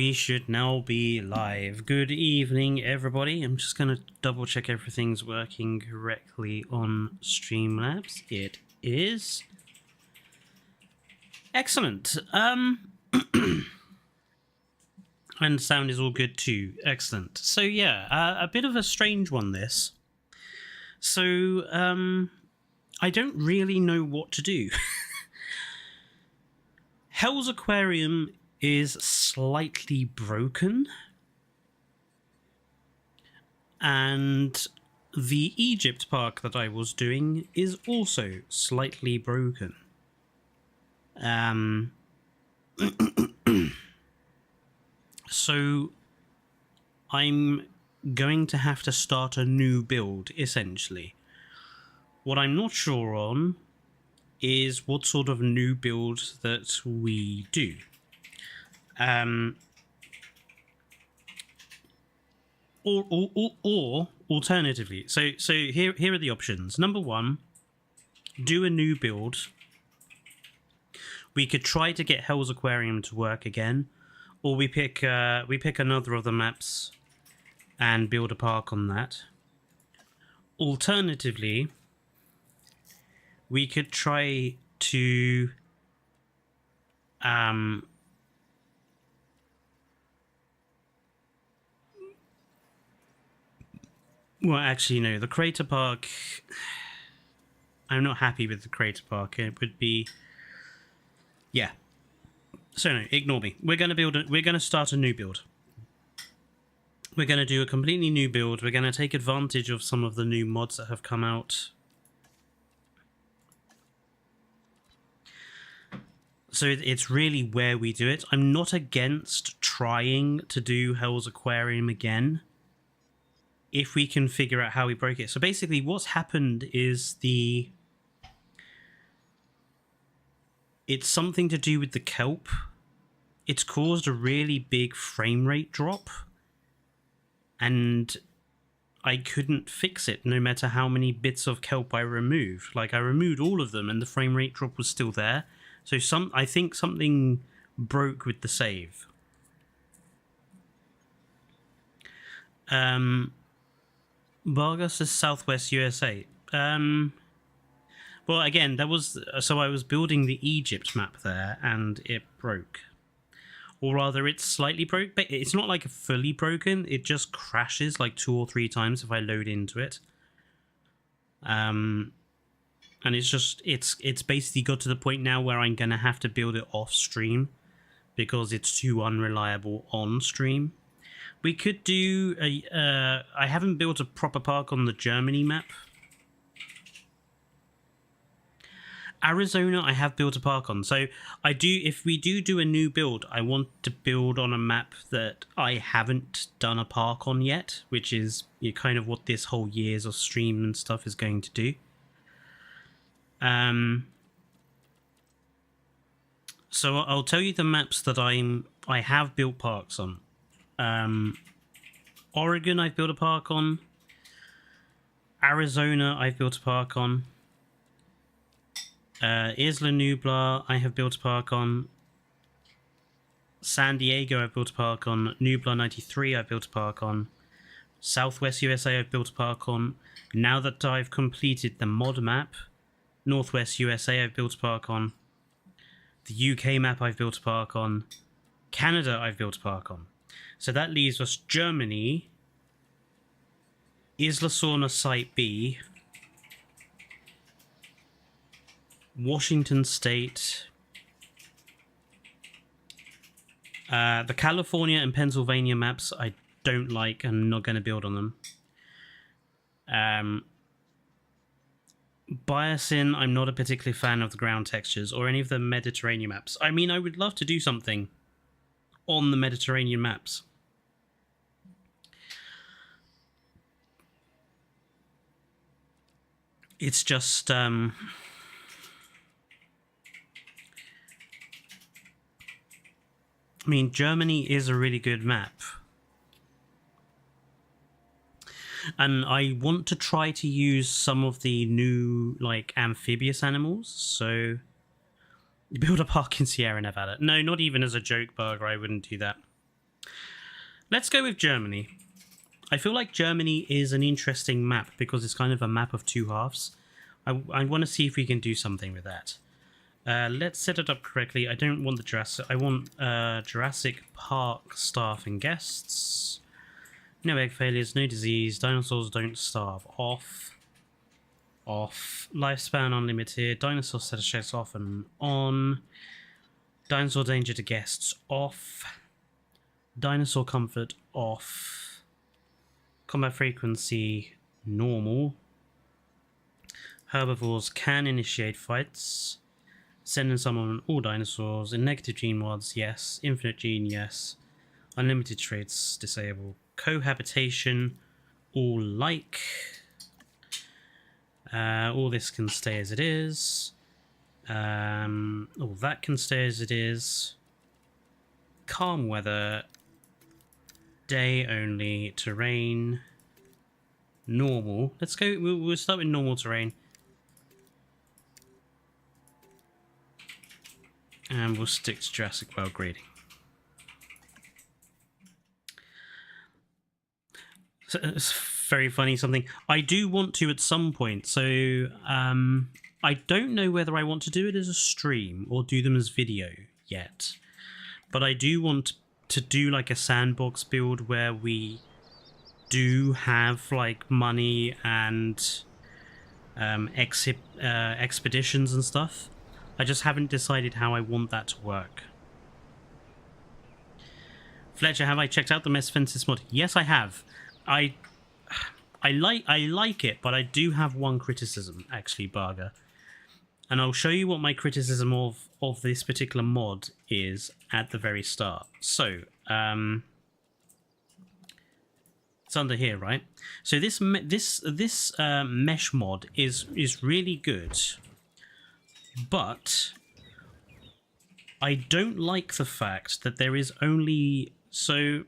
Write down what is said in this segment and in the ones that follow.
we should now be live. Good evening, everybody. I'm just going to double check everything's working correctly on Streamlabs. It is. Excellent. And sound is all good too. Excellent. So yeah, a bit of a strange one, this. So, I don't really know what to do. Hells Aquarium is slightly broken, and the Egypt park that I was doing is also slightly broken. So I'm going to have to start a new build, essentially. What I'm not sure on is what sort of new build that we do. Or alternatively, so here are the options. Number one, do a new build. We could try to get Hells Aquarium to work again, or we pick another of the maps and build a park on that. Alternatively, we could try to well, actually, no, the crater park, I'm not happy with the crater park. It would be, yeah. So no, ignore me. We're going to start a new build. We're going to do a completely new build. We're going to take advantage of some of the new mods that have come out. So it's really where we do it. I'm not against trying to do Hells Aquarium again, if we can figure out how we broke it. So basically what's happened is it's something to do with the kelp. It's caused a really big frame rate drop, and I couldn't fix it no matter how many bits of kelp I removed. Like, I removed all of them and the frame rate drop was still there. So I think something broke with the save. Vargas is Southwest USA. Well, again, so I was building the Egypt map there, and it broke. Or rather, it's slightly broke, but it's not like fully broken. It just crashes like 2 or 3 times if I load into it. And it's basically got to the point now where I'm gonna have to build it off stream because it's too unreliable on stream. We could do I haven't built a proper park on the Germany map. Arizona, I have built a park on. So if we do a new build, I want to build on a map that I haven't done a park on yet, which is kind of what this whole years of stream and stuff is going to do. So I'll tell you the maps that I have built parks on. Oregon, I've built a park on. Arizona, I've built a park on. Isla Nublar, I have built a park on. San Diego, I've built a park on. Nublar 93, I've built a park on. Southwest USA, I've built a park on. Now that I've completed the mod map, Northwest USA, I've built a park on. The UK map, I've built a park on. Canada, I've built a park on. So that leaves us Germany, Isla Sorna Site B, Washington State, the California and Pennsylvania maps I don't like and I'm not going to build on them. Biasin, I'm not a particular fan of the ground textures or any of the Mediterranean maps. I mean, I would love to do something on the Mediterranean maps. It's just I mean, Germany is a really good map. And I want to try to use some of the new, like, amphibious animals. So, build a park in Sierra Nevada. No, not even as a joke, Burger. I wouldn't do that. Let's go with Germany. I feel like Germany is an interesting map because it's kind of a map of two halves. I want to see if we can do something with that. Let's set it up correctly. I don't want the Jurassic. I want Jurassic Park staff and guests. No egg failures, no disease. Dinosaurs don't starve. Off. Off. Lifespan unlimited. Dinosaur status checks off and on. Dinosaur danger to guests off. Dinosaur comfort off. Combat frequency normal. Herbivores can initiate fights. Send and summon all dinosaurs. In negative gene mods, yes. Infinite gene, yes. Unlimited traits, disable. Cohabitation, all like. All this can stay as it is. All that can stay as it is. Calm weather. Day only. Terrain. Normal. Let's go. We'll start with normal terrain. And we'll stick to Jurassic World grading. So it's very funny something. I do want to at some point. So I don't know whether I want to do it as a stream or do them as video yet. But I do want to do like a sandbox build where we do have like money and expeditions and stuff. I just haven't decided how I want that to work. Fletcher, have I checked out the Mess Fences mod? Yes, I have. I like it, but I do have one criticism, actually, Barger. And I'll show you what my criticism of this particular mod is at the very start. So, it's under here, right? So this mesh mod is really good. But I don't like the fact that there is only... So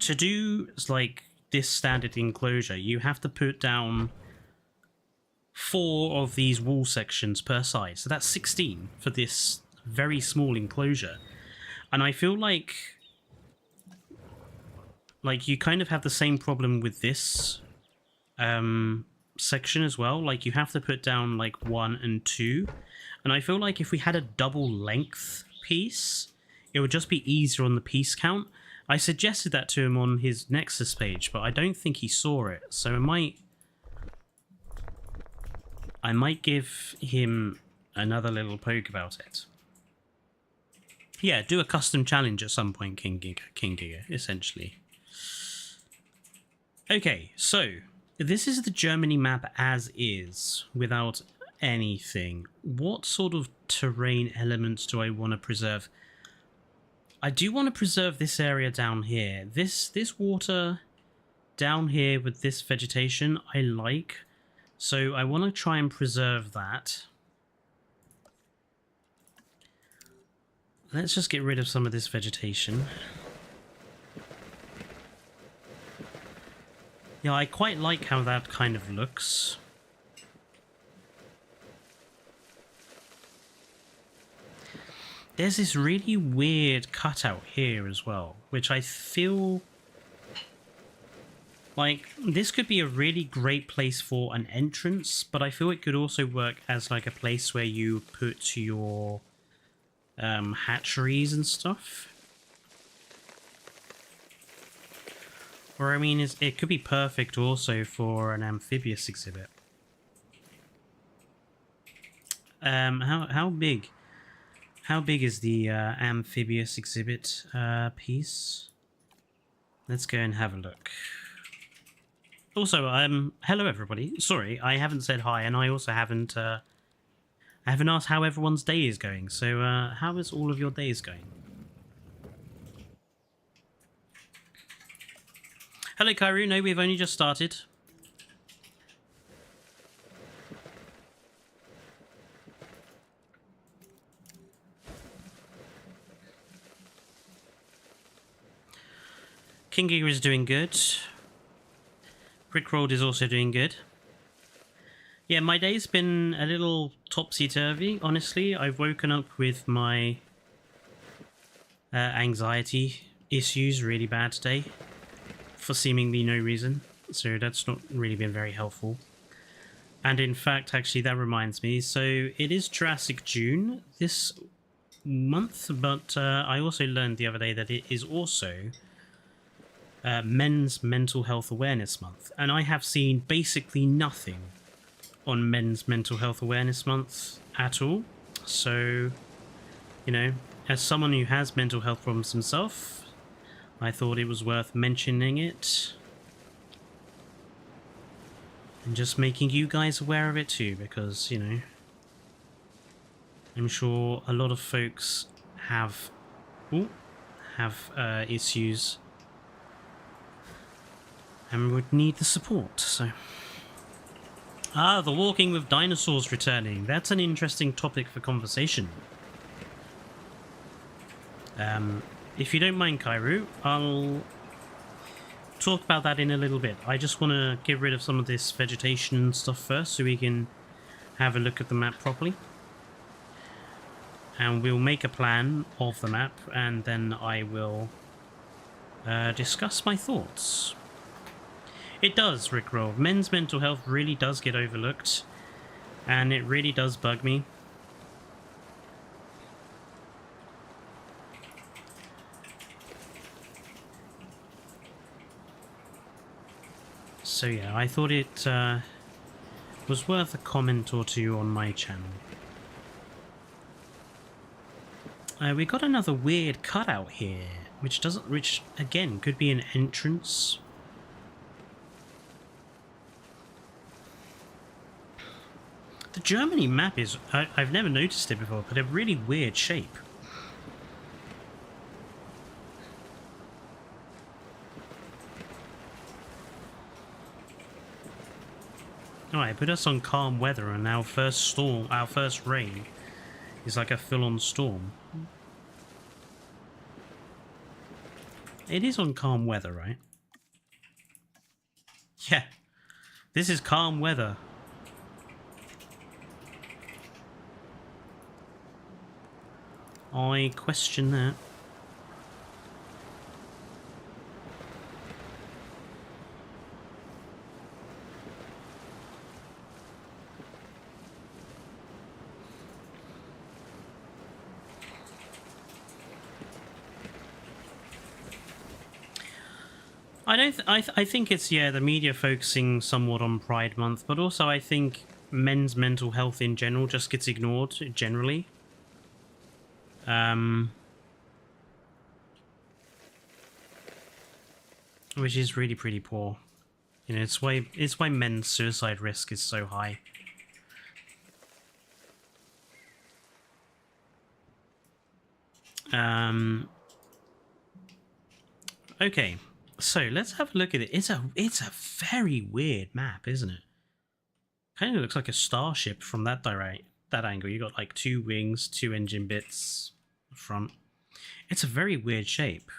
to do like this standard enclosure, you have to put down 4 of these wall sections per side. So that's 16 for this very small enclosure. And I feel like you kind of have the same problem with this section as well. Like you have to put down like 1 and 2, and I feel like if we had a double length piece, it would just be easier on the piece count. I suggested that to him on his Nexus page, but I don't think he saw it, so I might give him another little poke about it. Yeah, do a custom challenge at some point, King Giga, essentially. Okay, so this is the Germany map as is, without anything. What sort of terrain elements do I want to preserve? I do want to preserve this area down here. This water down here with this vegetation I like. So I want to try and preserve that. Let's just get rid of some of this vegetation. Yeah, I quite like how that kind of looks. There's this really weird cutout here as well, which I feel like this could be a really great place for an entrance, but I feel it could also work as like a place where you put your hatcheries and stuff. Or I mean, it could be perfect also for an amphibious exhibit. How big? How big is the amphibious exhibit piece? Let's go and have a look. Also, hello everybody. Sorry, I haven't said hi, and I also haven't asked how everyone's day is going. So, how is all of your days going? Hello, Kairu. No, we've only just started. King Giga is doing good. Rickrolled is also doing good. Yeah, my day's been a little topsy-turvy, honestly. I've woken up with my anxiety issues really bad today for seemingly no reason. So that's not really been very helpful. And in fact, actually, that reminds me. So it is Jurassic June this month, but I also learned the other day that it is also Men's Mental Health Awareness Month. And I have seen basically nothing on Men's Mental Health Awareness Month at all. So, you know, as someone who has mental health problems himself, I thought it was worth mentioning it. And just making you guys aware of it too, because, you know, I'm sure a lot of folks have issues and would need the support, so... the walking with dinosaurs returning. That's an interesting topic for conversation. If you don't mind, Kairu, I'll talk about that in a little bit. I just want to get rid of some of this vegetation stuff first so we can have a look at the map properly. And we'll make a plan of the map, and then I will discuss my thoughts. It does, Rickroll. Men's mental health really does get overlooked, and it really does bug me. So yeah, I thought it was worth a comment or two on my channel. We got another weird cutout here, which again could be an entrance. The Germany map is, I've never noticed it before, but a really weird shape. Alright, put us on calm weather, and our first rain is like a full-on storm. It is on calm weather, right? Yeah, this is calm weather. I question that. I think it's, yeah, the media focusing somewhat on Pride Month, but also I think men's mental health in general just gets ignored generally. Which is really pretty poor. You know, it's why men's suicide risk is so high. Okay, so let's have a look at it. It's a very weird map, isn't it? Kind of looks like a starship from that angle. You got like 2 wings, 2 engine bits front. It's a very weird shape.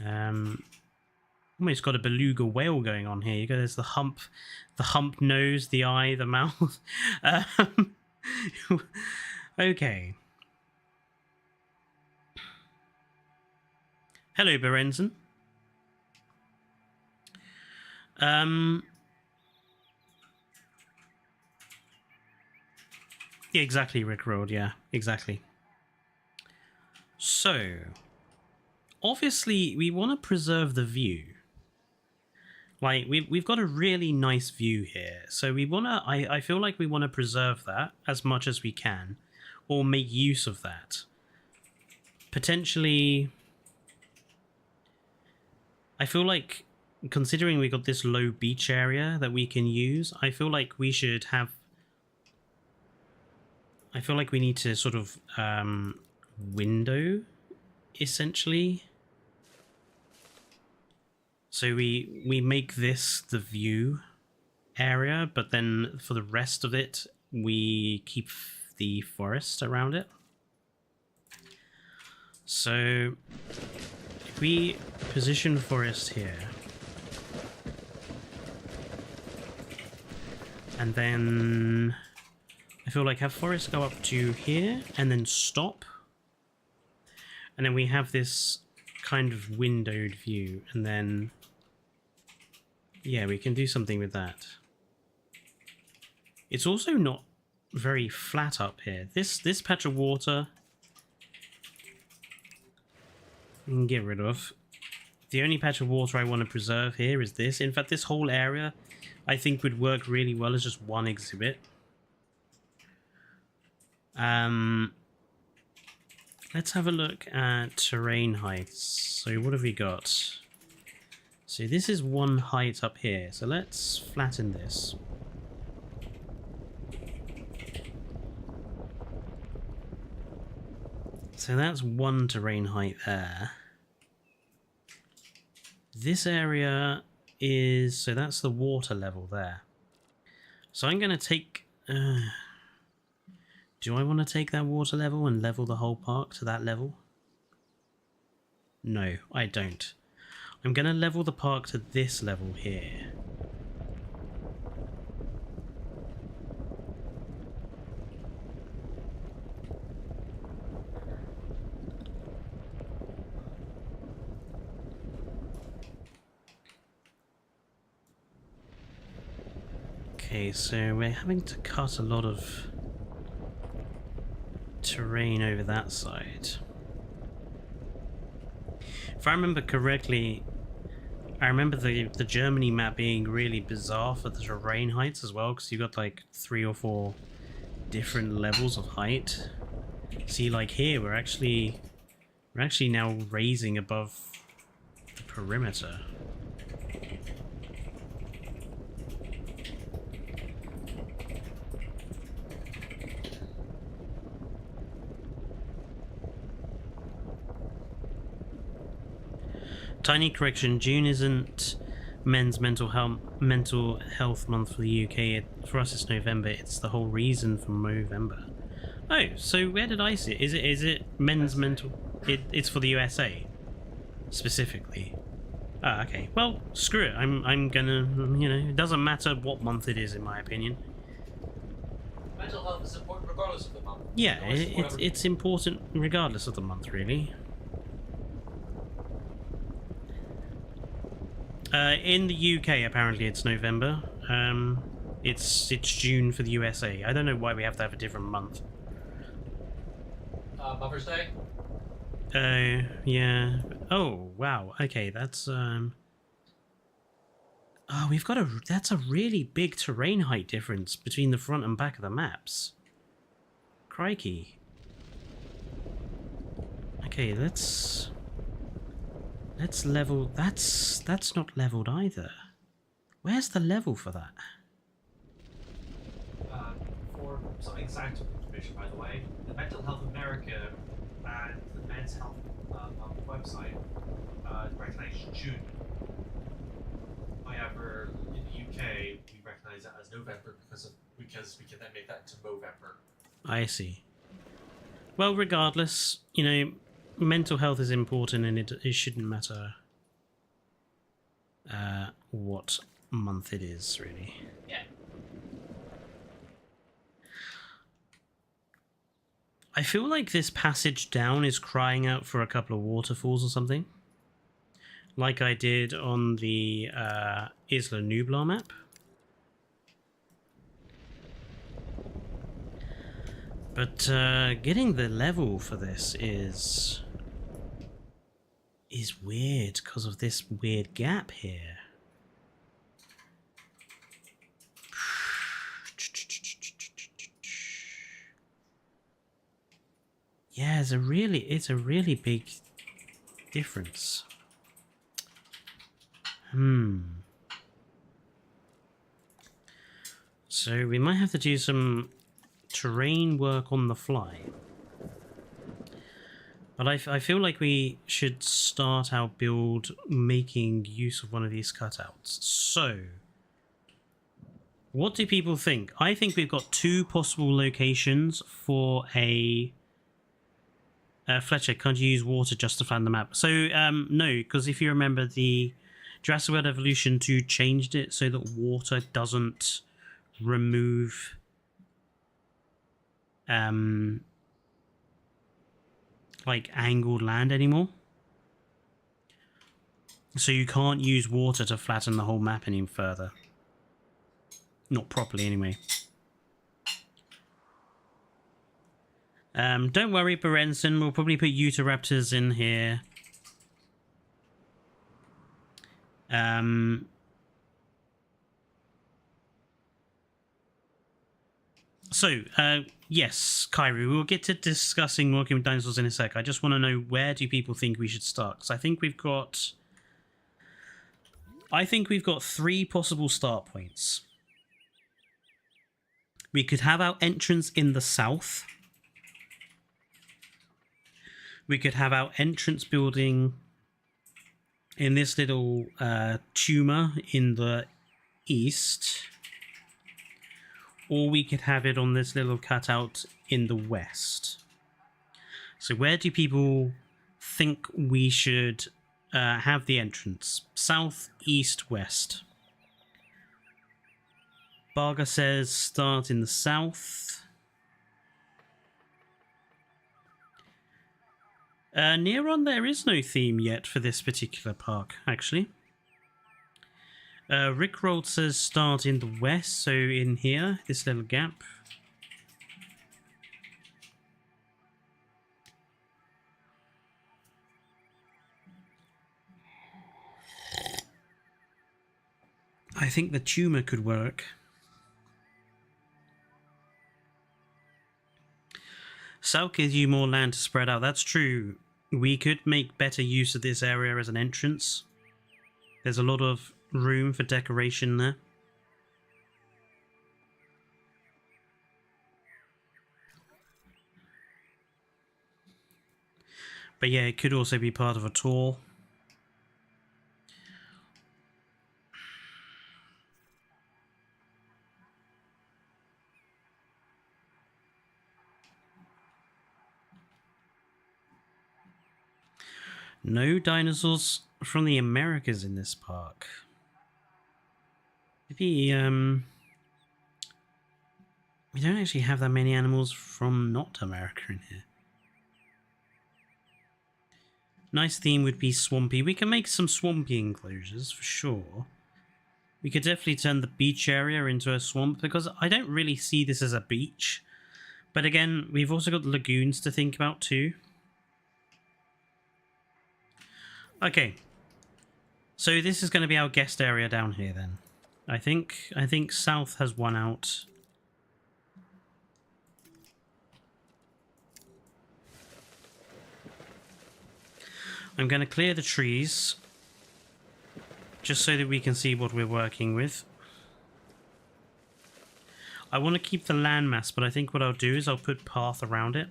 Almost got a beluga whale going on here. There's the hump nose, the eye, the mouth. Okay. Hello, Berenzen. Yeah, exactly, Rickrolled. Yeah, exactly. So, obviously, we want to preserve the view. Like, we've got a really nice view here. So we want to... I feel like we want to preserve that as much as we can. Or make use of that. Potentially... I feel like, considering we got this low beach area that we can use, I feel like we should have... I feel like we need to sort of window, essentially. So we make this the view area, but then for the rest of it, we keep the forest around it. So if we position forest here, and then I feel like have forest go up to here and then stop, And then we have this kind of windowed view, and then yeah, we can do something with that. It's also not very flat up here. This patch of water we can get rid of. The only patch of water I want to preserve here is this. In fact, this whole area I think would work really well as just one exhibit. Let's have a look at terrain heights. So what have we got? So this is one height up here. So let's flatten this. So that's one terrain height there. This area is... so that's the water level there. So I'm going to take... do I want to take that water level and level the whole park to that level? No, I don't. I'm going to level the park to this level here. Okay, so we're having to cut a lot of terrain over that side. If I remember correctly, I remember the Germany map being really bizarre for the terrain heights as well, because you've got like 3 or 4 different levels of height. See, like here we're actually now raising above the perimeter. Tiny correction, June isn't men's mental health month for the UK. For us it's November. It's the whole reason for Movember. Oh, so where did I see it? Is it men's mental... It's for the USA specifically. Ah, okay. Well, screw it. I'm gonna, you know, it doesn't matter what month it is in my opinion. Mental health is important regardless of the month. Yeah, it's important regardless of the month, really. In the UK, apparently it's November. It's June for the USA. I don't know why we have to have a different month. Mother's Day? Yeah. Oh, wow. Okay, that's oh, we've got that's a really big terrain height difference between the front and back of the maps. Crikey. Okay, let's level... That's not leveled either. Where's the level for that? For some exact information, by the way, the Mental Health America and the Men's Health website recognize June. However, in the UK, we recognize that as November because we can then make that into Movember. I see. Well, regardless, you know, mental health is important, and it shouldn't matter what month it is, really. Yeah. I feel like this passage down is crying out for a couple of waterfalls or something, like I did on the Isla Nublar map. But getting the level for this is weird because of this weird gap here. Yeah, it's a really big difference. So we might have to do some terrain work on the fly. But I feel like we should start our build making use of one of these cutouts. So, what do people think? I think we've got 2 possible locations for a... Fletcher, can't you use water just to flatten the map? So, no, because if you remember, the Jurassic World Evolution 2 changed it so that water doesn't remove... like angled land anymore. So you can't use water to flatten the whole map any further. Not properly anyway. Don't worry, Berenson. We'll probably put Utahraptors in here. Yes, Kyrie, we'll get to discussing working with dinosaurs in a sec. I just want to know, where do people think we should start? Because I think we've got 3 possible start points. We could have our entrance in the south. We could have our entrance building in this little tumor in the east. Or we could have it on this little cutout in the west. So where do people think we should have the entrance? South, east, west. Barga says start in the south. Nearon, there is no theme yet for this particular park, actually. Rickroll says start in the west, so in here, this little gap. I think the tumor could work. South gives you more land to spread out. That's true. We could make better use of this area as an entrance. There's a lot of room for decoration there. But yeah, it could also be part of a tour. No dinosaurs from the Americas in this park. Maybe, we don't actually have that many animals from not America in here. Nice theme would be swampy. We can make some swampy enclosures for sure. We could definitely turn the beach area into a swamp, because I don't really see this as a beach. But again, we've also got lagoons to think about too. Okay, so this is going to be our guest area down here then. I think south has one out. I'm going to clear the trees just so that we can see what we're working with. I want to keep the landmass, but I think what I'll do is I'll put path around it.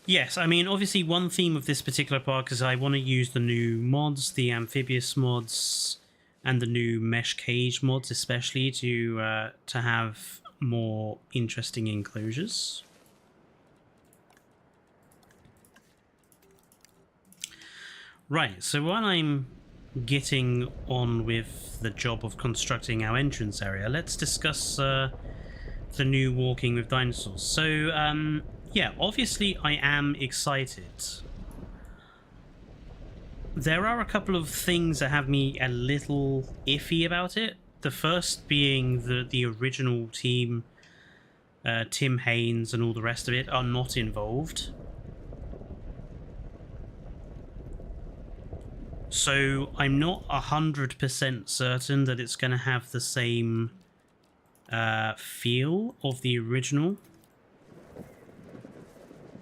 Yes, I mean, obviously one theme of this particular park is I want to use the new mods, the amphibious mods, and the new mesh cage mods especially to have more interesting enclosures. Right, so while I'm getting on with the job of constructing our entrance area, let's discuss the new Walking with Dinosaurs. So, yeah, obviously I am excited. There are a couple of things that have me a little iffy about it. The first being the original team, Tim Haynes and all the rest of it, are not involved. So I'm not 100% certain that it's going to have the same feel of the original.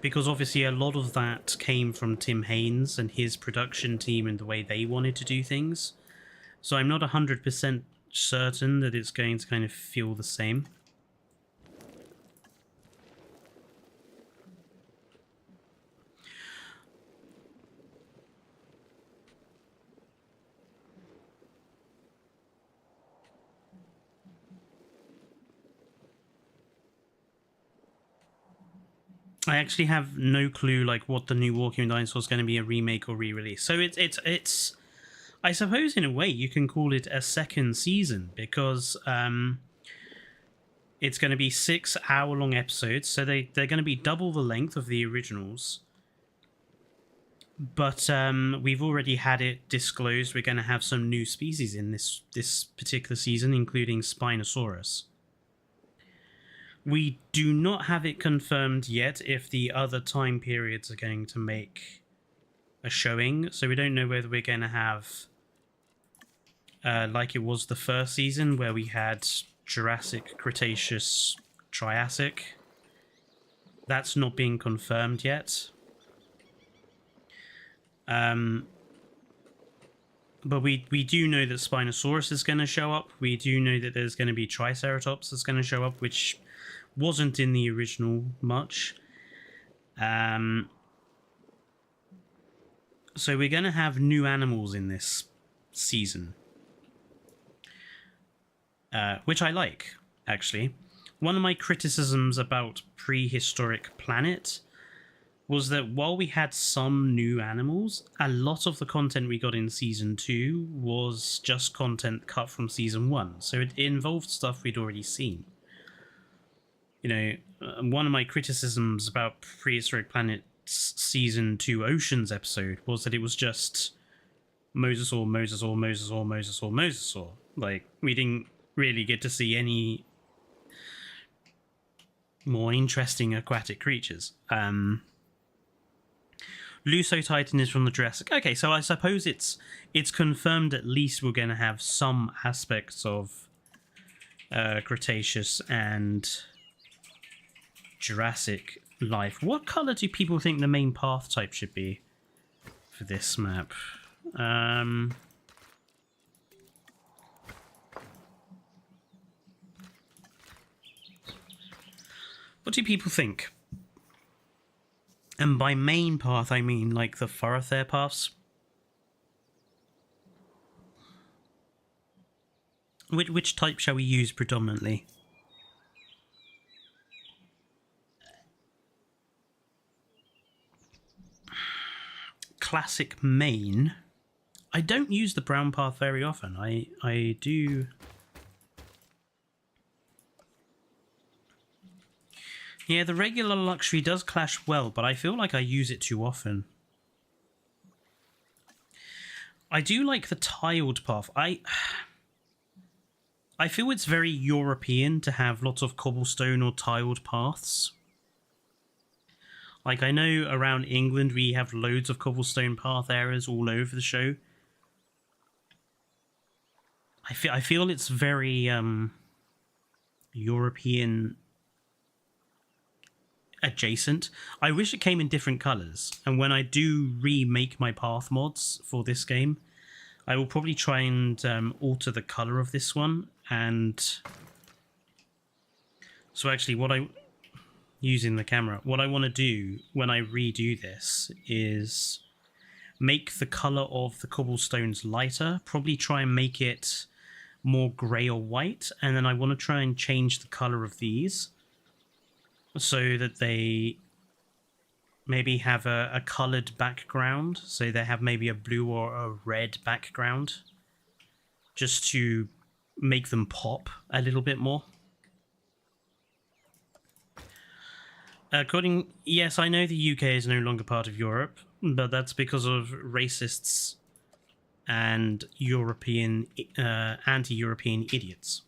Because obviously a lot of that came from Tim Haynes and his production team and the way they wanted to do things. So I'm not 100% certain that it's going to kind of feel the same. I actually have no clue like what the new Walking with Dinosaurs is going to be, a remake or re-release. So it's I suppose in a way you can call it a second season because it's going to be 6-hour-long episodes, so they're going to be double the length of the originals. But we've already had it disclosed we're going to have some new species in this particular season, including Spinosaurus. We do not have it confirmed yet if the other time periods are going to make a showing, so we don't know whether we're going to have, like it was the first season, where we had Jurassic, Cretaceous, Triassic. That's not being confirmed yet. But we do know that Spinosaurus is going to show up. We do know that there's going to be Triceratops that's going to show up, which wasn't in the original much. So we're going to have new animals in this season. Which I like, actually. One of my criticisms about Prehistoric Planet was that while we had some new animals, a lot of the content we got in Season 2 was just content cut from Season 1. So it involved stuff we'd already seen. You know, one of my criticisms about Prehistoric Planet's Season 2 Oceans episode was that it was just Mosasaur, Mosasaur, Mosasaur, Mosasaur, Mosasaur. Like, we didn't really get to see any more interesting aquatic creatures. Lusotitan is from the Jurassic. Okay, so I suppose it's confirmed at least we're going to have some aspects of Cretaceous and Jurassic life. What colour do people think the main path type should be for this map? What do people think? And by main path, I mean like the thoroughfare paths. Which type shall we use predominantly? Classic main. I don't use the brown path very often. I do. Yeah, the regular luxury does clash well, but I feel like I use it too often. I do like the tiled path. I feel it's very European to have lots of cobblestone or tiled paths. Like, I know around England we have loads of cobblestone path areas all over the show. I feel it's very European adjacent. I wish it came in different colours, and when I do remake my path mods for this game, I will probably try and alter the colour of this one. And so actually using the camera, what I want to do when I redo this is make the colour of the cobblestones lighter, probably try and make it more grey or white, and then I want to try and change the colour of these so that they maybe have a coloured background, so they have maybe a blue or a red background, just to make them pop a little bit more. Yes, I know the UK is no longer part of Europe, but that's because of racists and anti-European idiots.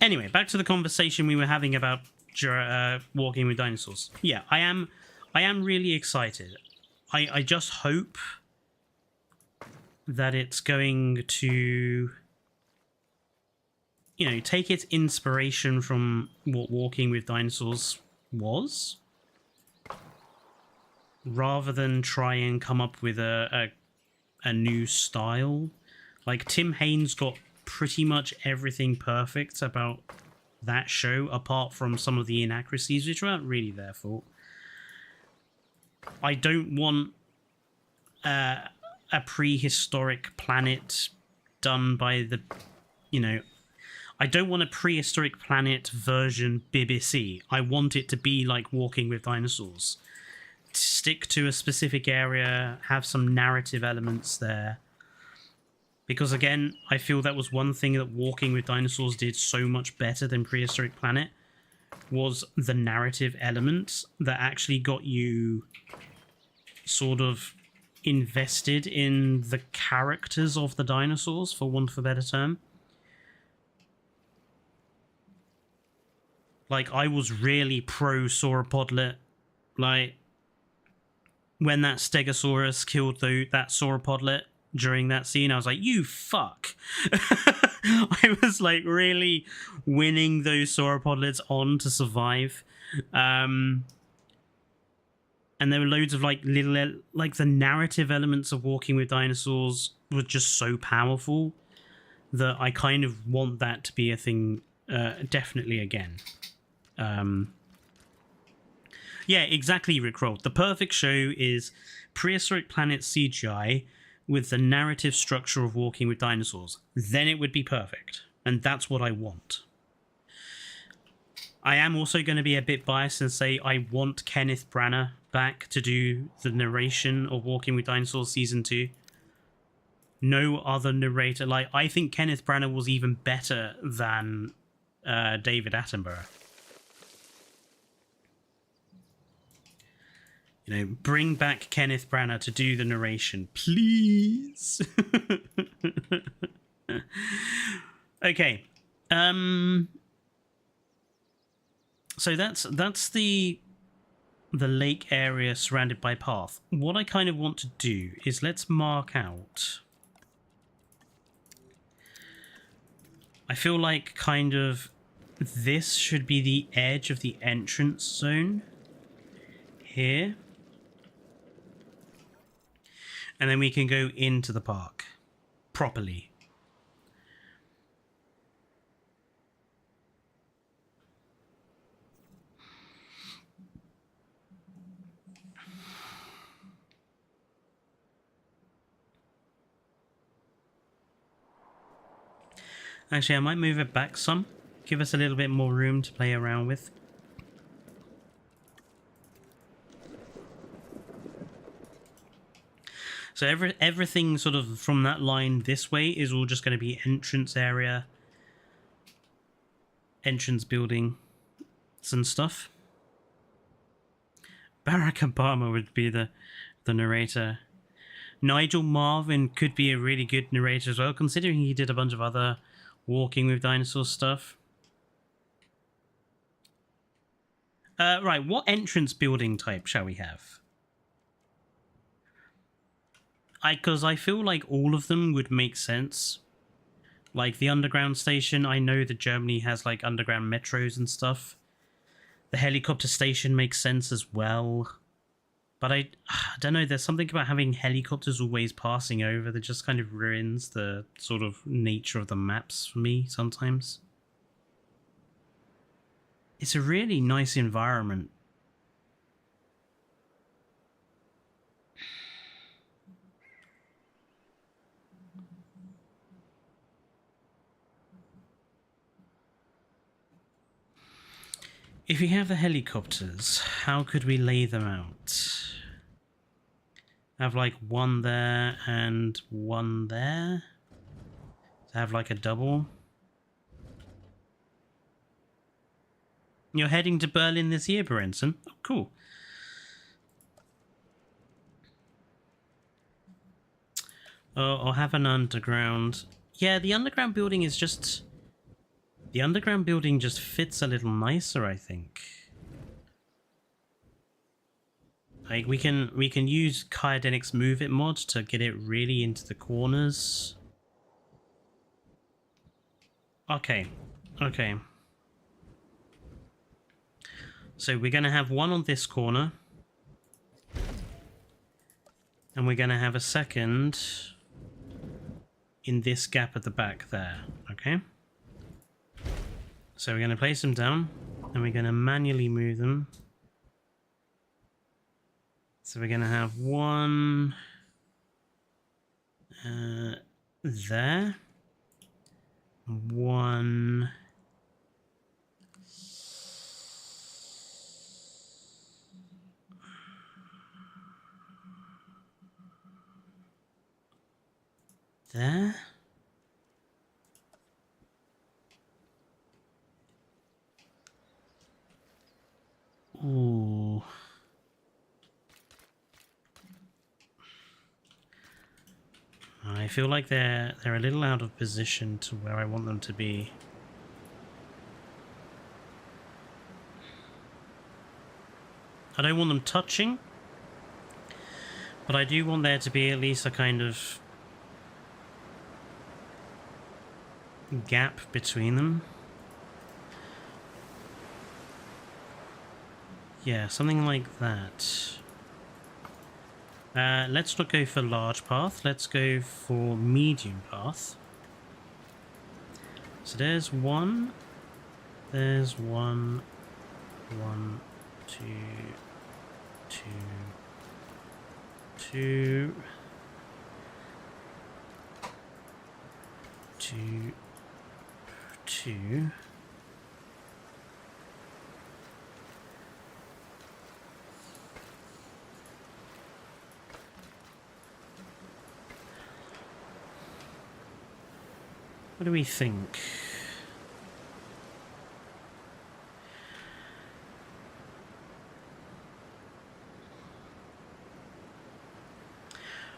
Anyway, back to the conversation we were having about walking with dinosaurs. Yeah, I am really excited. I just hope that it's going to, you know, take its inspiration from what Walking with Dinosaurs was, rather than try and come up with a new style. Like, Tim Haynes got pretty much everything perfect about that show, apart from some of the inaccuracies, which weren't really their fault. I don't want a prehistoric planet done by the, you know, I don't want a prehistoric planet version BBC. I want it to be like Walking with Dinosaurs. Stick to a specific area, have some narrative elements there. Because again, I feel that was one thing that Walking with Dinosaurs did so much better than Prehistoric Planet, was the narrative element that actually got you sort of invested in the characters of the dinosaurs, for want of a better term. Like, I was really pro sauropodlet. Like, when that Stegosaurus killed that sauropodlet during that scene, I was like, you fuck. I was like really winning those sauropodlets on to survive. And there were loads of like little, like the narrative elements of Walking with Dinosaurs were just so powerful that I kind of want that to be a thing definitely again. Yeah, exactly, Rickroll. The perfect show is Prehistoric Planet CGI with the narrative structure of Walking with Dinosaurs. Then it would be perfect. And that's what I want. I am also going to be a bit biased and say I want Kenneth Branagh back to do the narration of Walking with Dinosaurs Season 2. No other narrator. Like, I think Kenneth Branagh was even better than David Attenborough. You know, bring back Kenneth Branagh to do the narration, please. Okay. So that's the lake area surrounded by path. What I kind of want to do is let's mark out. I feel like kind of this should be the edge of the entrance zone here. And then we can go into the park properly. Actually, I might move it back some. Give us a little bit more room to play around with. So everything sort of from that line this way is all just going to be entrance area, entrance building, and stuff. Barack Obama would be the narrator. Nigel Marvin could be a really good narrator as well, considering he did a bunch of other Walking with Dinosaurs stuff. Right, what entrance building type shall we have? Because I feel like all of them would make sense. Like the underground station, I know that Germany has like underground metros and stuff. The helicopter station makes sense as well. But I don't know, there's something about having helicopters always passing over that just kind of ruins the sort of nature of the maps for me sometimes. It's a really nice environment. If we have the helicopters, how could we lay them out? Have like one there and one there? To have like a double? You're heading to Berlin this year, Berenson? Oh, cool. Oh, I'll have an underground. Yeah, the underground building is just... The underground building just fits a little nicer, I think. Like we can use Kyodenics Move It mod to get it really into the corners. Okay. Okay. So we're gonna have one on this corner. And we're gonna have a second in this gap at the back there. Okay? So we're going to place them down, and we're going to manually move them. So we're going to have one there, one. There. Ooh. I feel like they're a little out of position to where I want them to be. I don't want them touching, but I do want there to be at least a kind of gap between them. Yeah, something like that. Let's not go for large path. Let's go for medium path. So there's one. There's one. One, two, two, two. What do we think?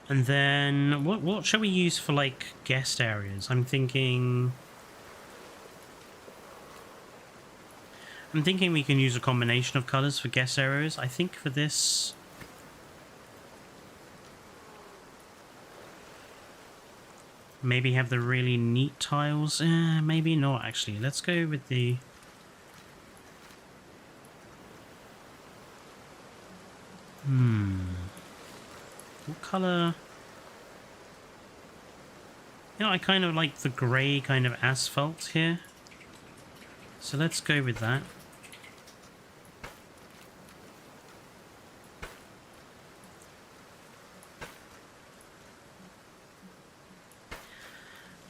And then what shall we use for like guest areas? I'm thinking we can use a combination of colors for guest areas. I think for this maybe have the really neat tiles. Maybe not actually. Let's go with the what color? Yeah, I kind of like the grey kind of asphalt here. So let's go with that.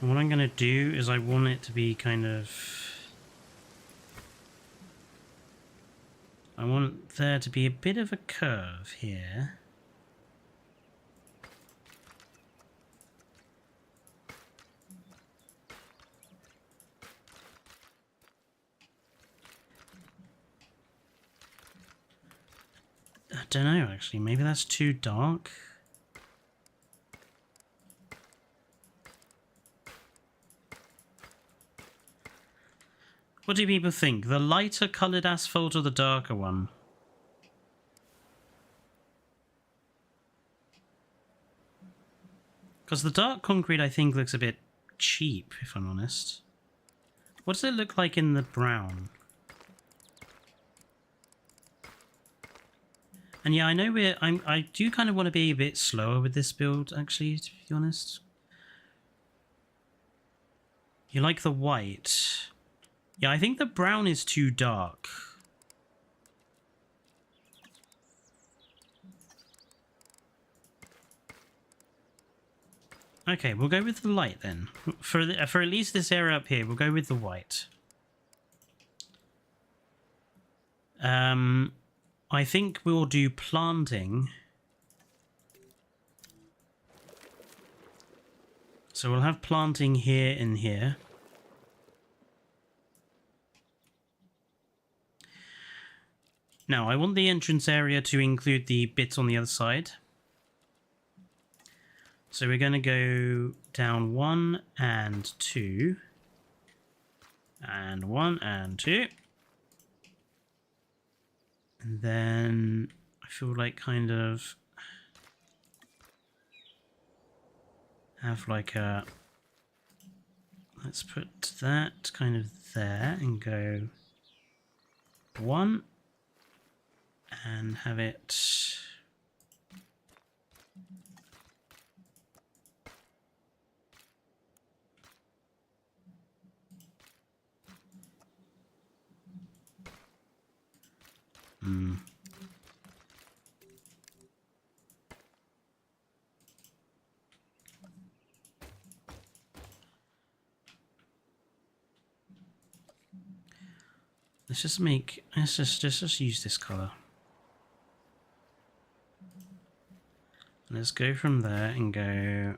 And what I'm going to do is I want it to be kind of... I want there to be a bit of a curve here. I don't know, actually. Maybe that's too dark. What do people think? The lighter coloured asphalt or the darker one? Because the dark concrete, I think, looks a bit cheap, if I'm honest. What does it look like in the brown? And yeah, I know I do kind of want to be a bit slower with this build, actually, to be honest. You like the white? Yeah, I think the brown is too dark. Okay, we'll go with the light then. For at least this area up here, we'll go with the white. I think we'll do planting. So we'll have planting here and here. Now, I want the entrance area to include the bits on the other side. So we're going to go down 1 and 2. And 1 and 2. And then I feel like kind of have like a... Let's put that kind of there and go 1. And have it... Let's just use this color. Let's go from there and go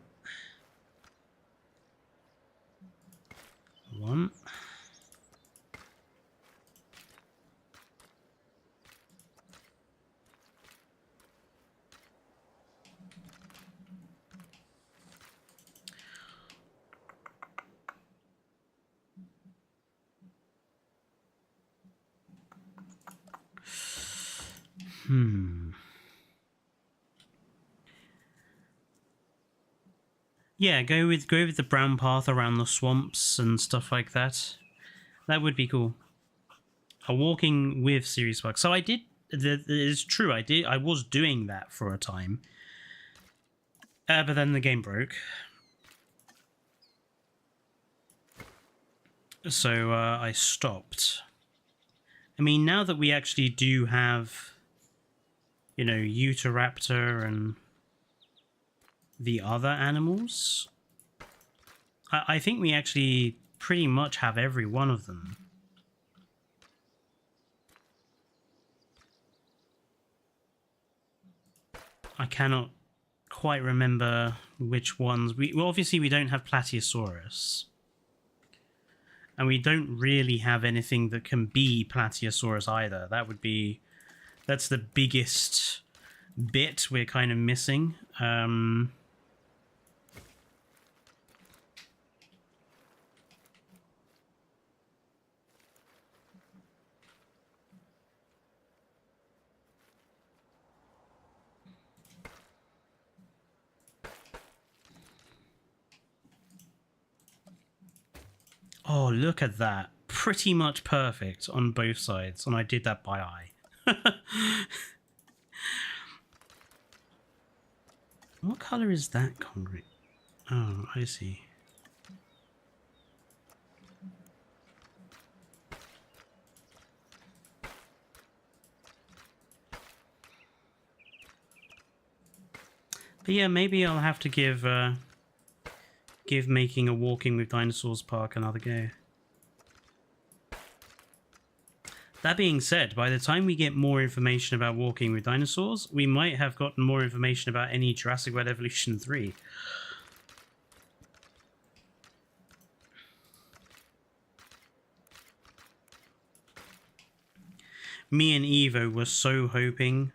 1. Yeah, go with the brown path around the swamps and stuff like that. That would be cool. A walking with Sirius Park. So I did. It's true. I was doing that for a time, but then the game broke. So I stopped. I mean, now that we actually do have, you know, Utahraptor and the other animals, I think we actually pretty much have every one of them. I cannot quite remember which ones. Well, obviously we don't have Plateosaurus. And we don't really have anything that can be Plateosaurus either. That's the biggest bit we're kind of missing. Oh, look at that. Pretty much perfect on both sides. And I did that by eye. What color is that concrete? Oh, I see. But yeah, maybe I'll have to give making a Walking with Dinosaurs park another go. That being said, by the time we get more information about Walking with Dinosaurs, we might have gotten more information about any Jurassic World Evolution 3. Me and Evo were so hoping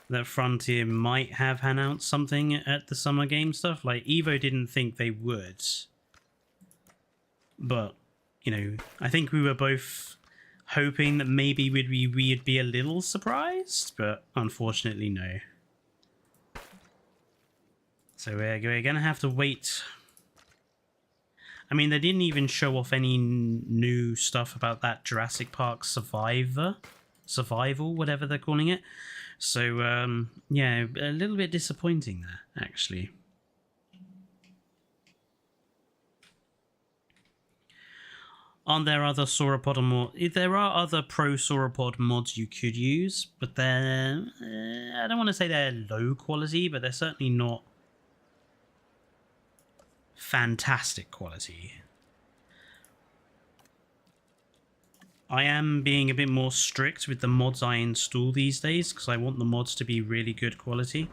that Frontier might have announced something at the Summer Game stuff. Like, Evo didn't think they would. But, you know, I think we were both hoping that maybe we'd be a little surprised, but unfortunately, no. So we're going to have to wait. I mean, they didn't even show off any new stuff about that Jurassic Park Survival, whatever they're calling it. So, yeah, a little bit disappointing there, actually. Aren't there other sauropod mods? There are other pro sauropod mods you could use, but they're... I don't want to say they're low quality, but they're certainly not fantastic quality. I am being a bit more strict with the mods I install these days because I want the mods to be really good quality.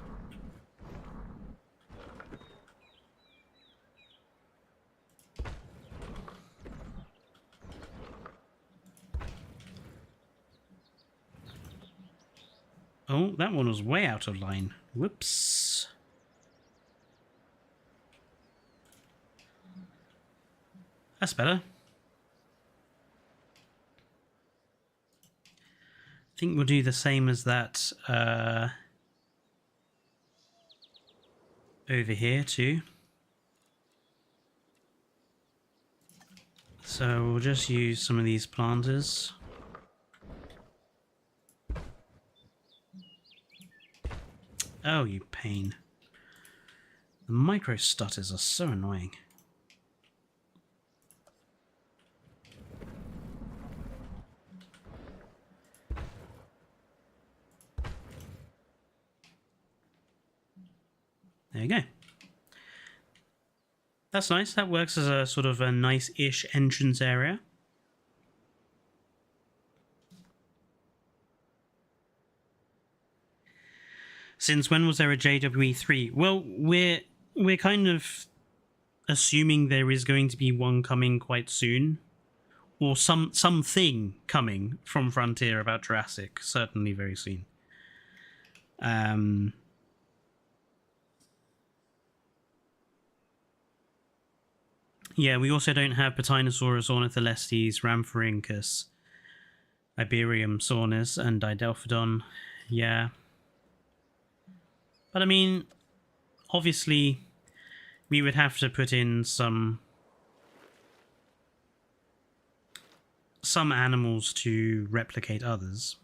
Oh, that one was way out of line. Whoops. That's better. I think we'll do the same as that over here too. So we'll just use some of these planters. Oh, you pain. The micro stutters are so annoying. There you go. That's nice. That works as a sort of a nice-ish entrance area. Since when was there a JWE3? Well, we're kind of assuming there is going to be one coming quite soon, or something coming from Frontier about Jurassic, certainly very soon. Yeah, we also don't have Patinosaurus, Ornitholestes, Rhamphorhynchus, Iberium, Saunus, and Didelphodon. Yeah. But I mean, obviously, we would have to put in some animals to replicate others.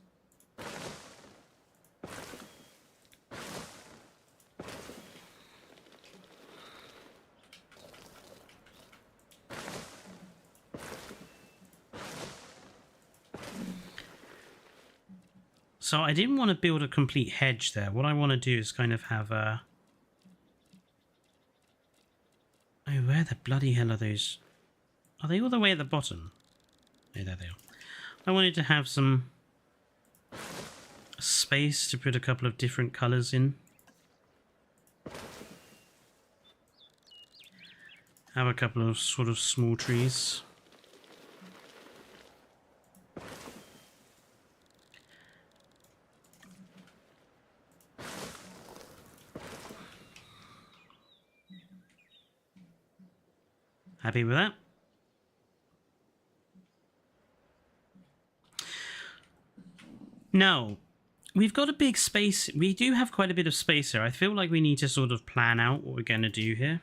So I didn't want to build a complete hedge there. What I want to do is kind of have a... Oh, where the bloody hell are those? Are they all the way at the bottom? Oh, there they are. I wanted to have some space to put a couple of different colours in. Have a couple of sort of small trees. Happy with that? Now, we've got a big space. We do have quite a bit of space here. I feel like we need to sort of plan out what we're going to do here.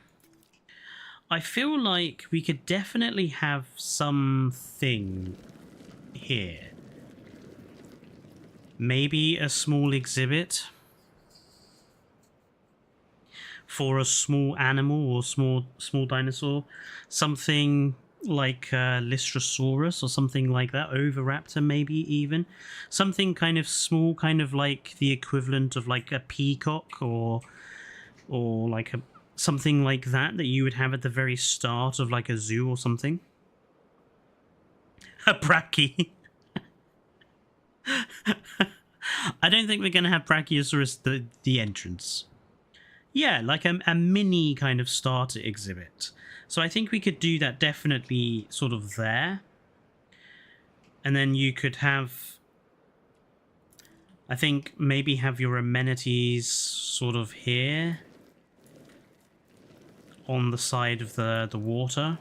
I feel like we could definitely have something here. Maybe a small exhibit for a small animal or small dinosaur. Something like Lystrosaurus or something like that. Oviraptor maybe even. Something kind of small, kind of like the equivalent of like a peacock or like a something like that you would have at the very start of like a zoo or something. A brachy. I don't think we're going to have Brachiosaurus the entrance. Yeah, like a mini kind of starter exhibit. So I think we could do that definitely sort of there. And then you could have, I think maybe have your amenities sort of here on the side of the water.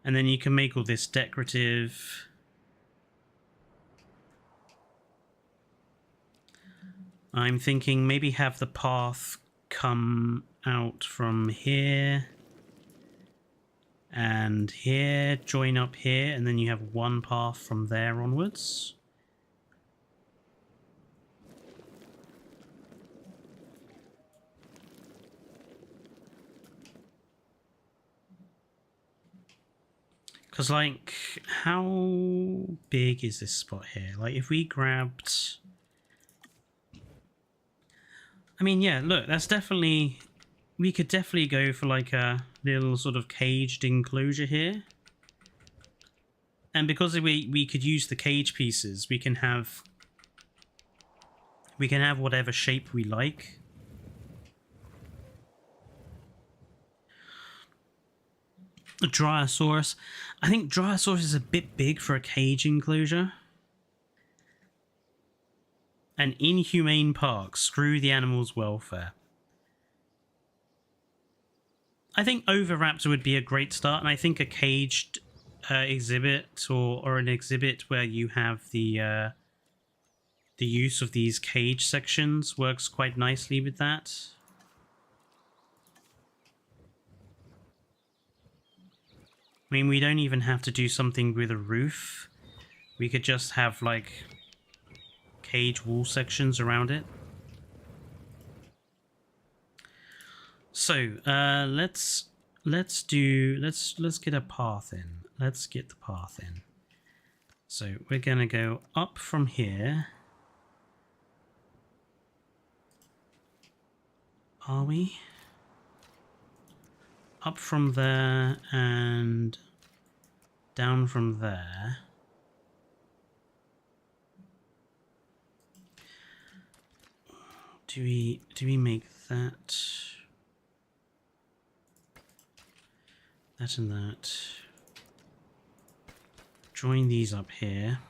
And then you can make all this decorative. I'm thinking maybe have the path come out from here and here, join up here, and then you have one path from there onwards. Because, like, how big is this spot here? Like, if we grabbed... I mean, yeah, look, that's definitely... We could definitely go for, like, a little sort of caged enclosure here. And because we could use the cage pieces, we can have whatever shape we like. Dryosaurus. I think Dryosaurus is a bit big for a cage enclosure. An inhumane park. Screw the animal's welfare. I think Oviraptor would be a great start, and I think a caged exhibit or an exhibit where you have the use of these cage sections works quite nicely with that. I mean, we don't even have to do something with a roof. We could just have, like, cage wall sections around it. So, let's get a path in. Let's get the path in. So, we're going to go up from here. Are we? Up from there and down from there. Do we make that? That and that. Join these up here.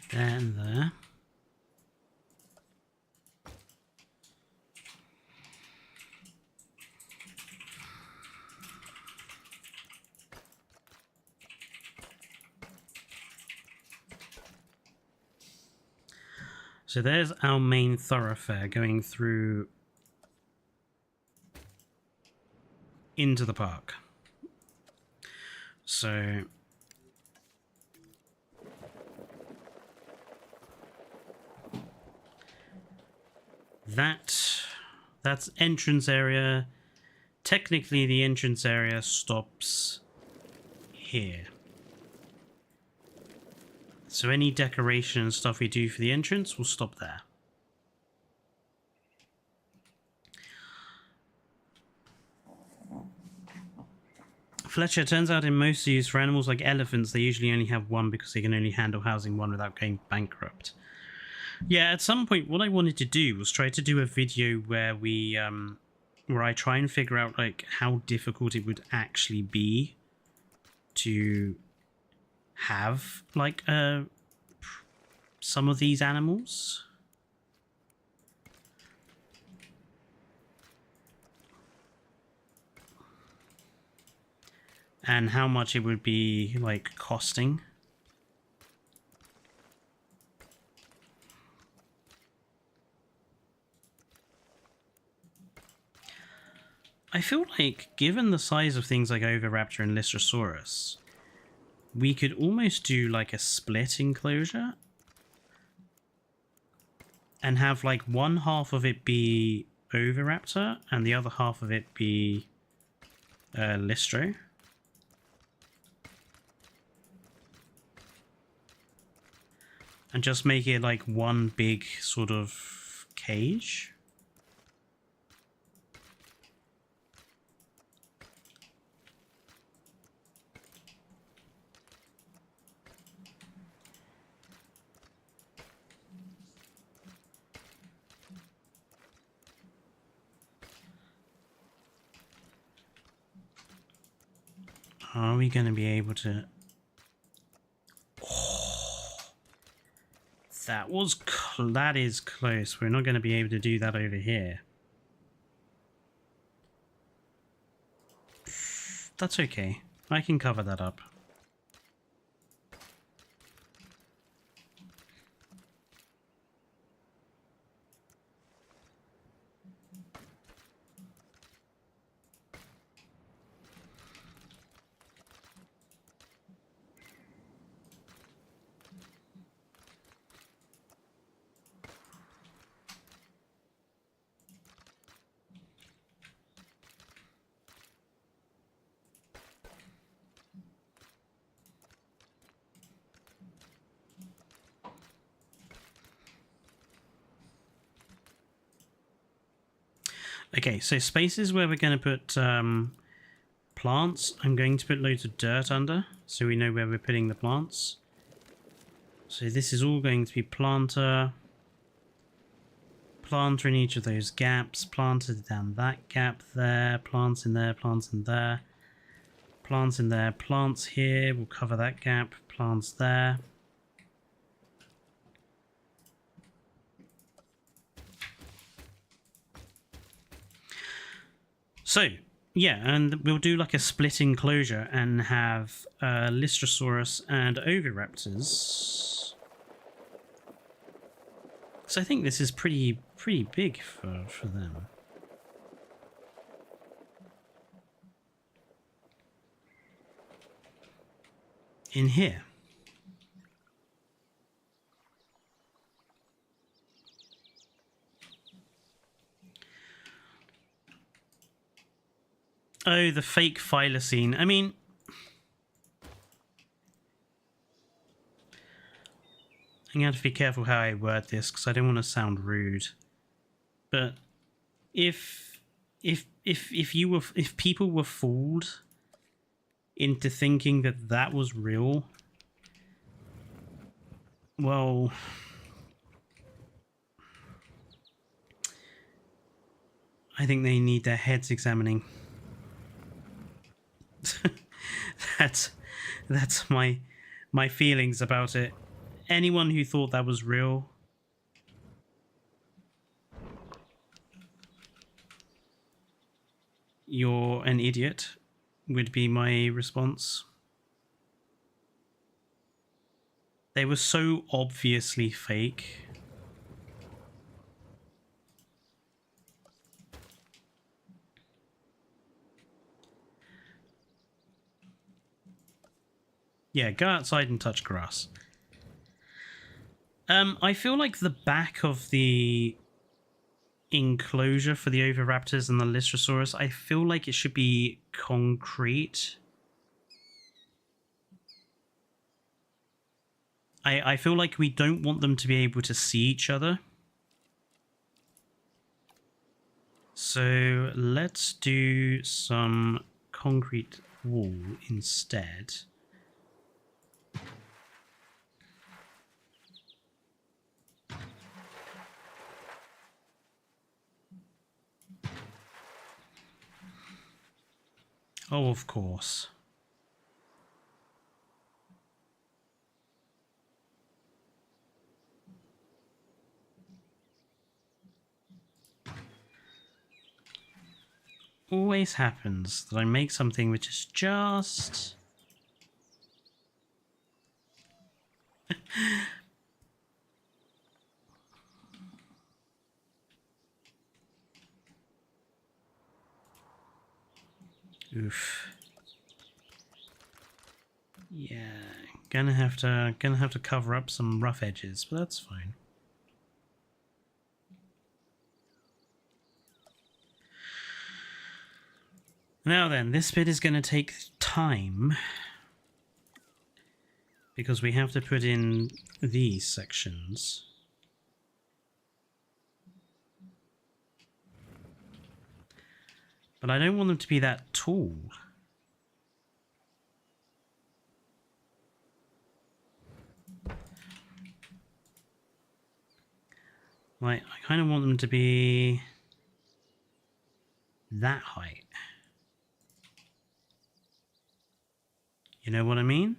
There and there. So there's our main thoroughfare going through into the park. So that's entrance area. Technically the entrance area stops here. So any decoration and stuff we do for the entrance will stop there. Fletcher, turns out in most zoos for animals like elephants, they usually only have one because they can only handle housing one without going bankrupt. Yeah, at some point what I wanted to do was try to do a video where where I try and figure out like how difficult it would actually be to have like some of these animals. And how much it would be like costing. I feel like given the size of things like Oviraptor and Lystrosaurus, we could almost do like a split enclosure and have like one half of it be Oviraptor and the other half of it be Lystro. And just make it like one big sort of cage. Are we going to be able to... Oh, that is close. We're not going to be able to do that over here. That's okay. I can cover that up. Okay, so spaces where we're going to put plants, I'm going to put loads of dirt under, so we know where we're putting the plants. So this is all going to be planter in each of those gaps, planter down that gap there, plants in there, plants in there, plants in there, plants here, we'll cover that gap, plants there. So, yeah, and we'll do like a split enclosure and have Lystrosaurus and Oviraptors. So I think this is pretty big for them. In here. Oh, the fake thylacine. I mean, I'm going to have to be careful how I word this because I don't want to sound rude. But if people were fooled into thinking that that was real, well, I think they need their heads examining. that's my feelings about it. Anyone who thought that was real, you're an idiot, would be my response. They were so obviously fake. Yeah, go outside and touch grass. I feel like the back of the enclosure for the Oviraptors and the Lystrosaurus, I feel like it should be concrete. I feel like we don't want them to be able to see each other. So let's do some concrete wall instead. Oh, of course. Always happens that I make something which is just... Oof. Yeah, gonna have to cover up some rough edges, but that's fine. Now then, this bit is gonna take time because we have to put in these sections. But I don't want them to be that tall. Like, I kind of want them to be that height. You know what I mean?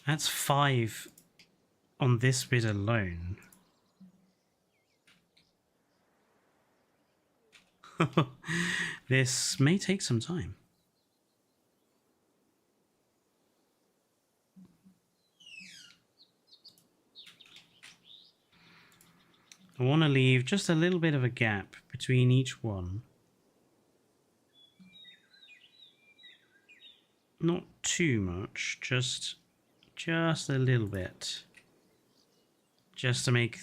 That's 5 on this bit alone. This may take some time. I want to leave just a little bit of a gap between each one. Not too much, just a little bit, just to make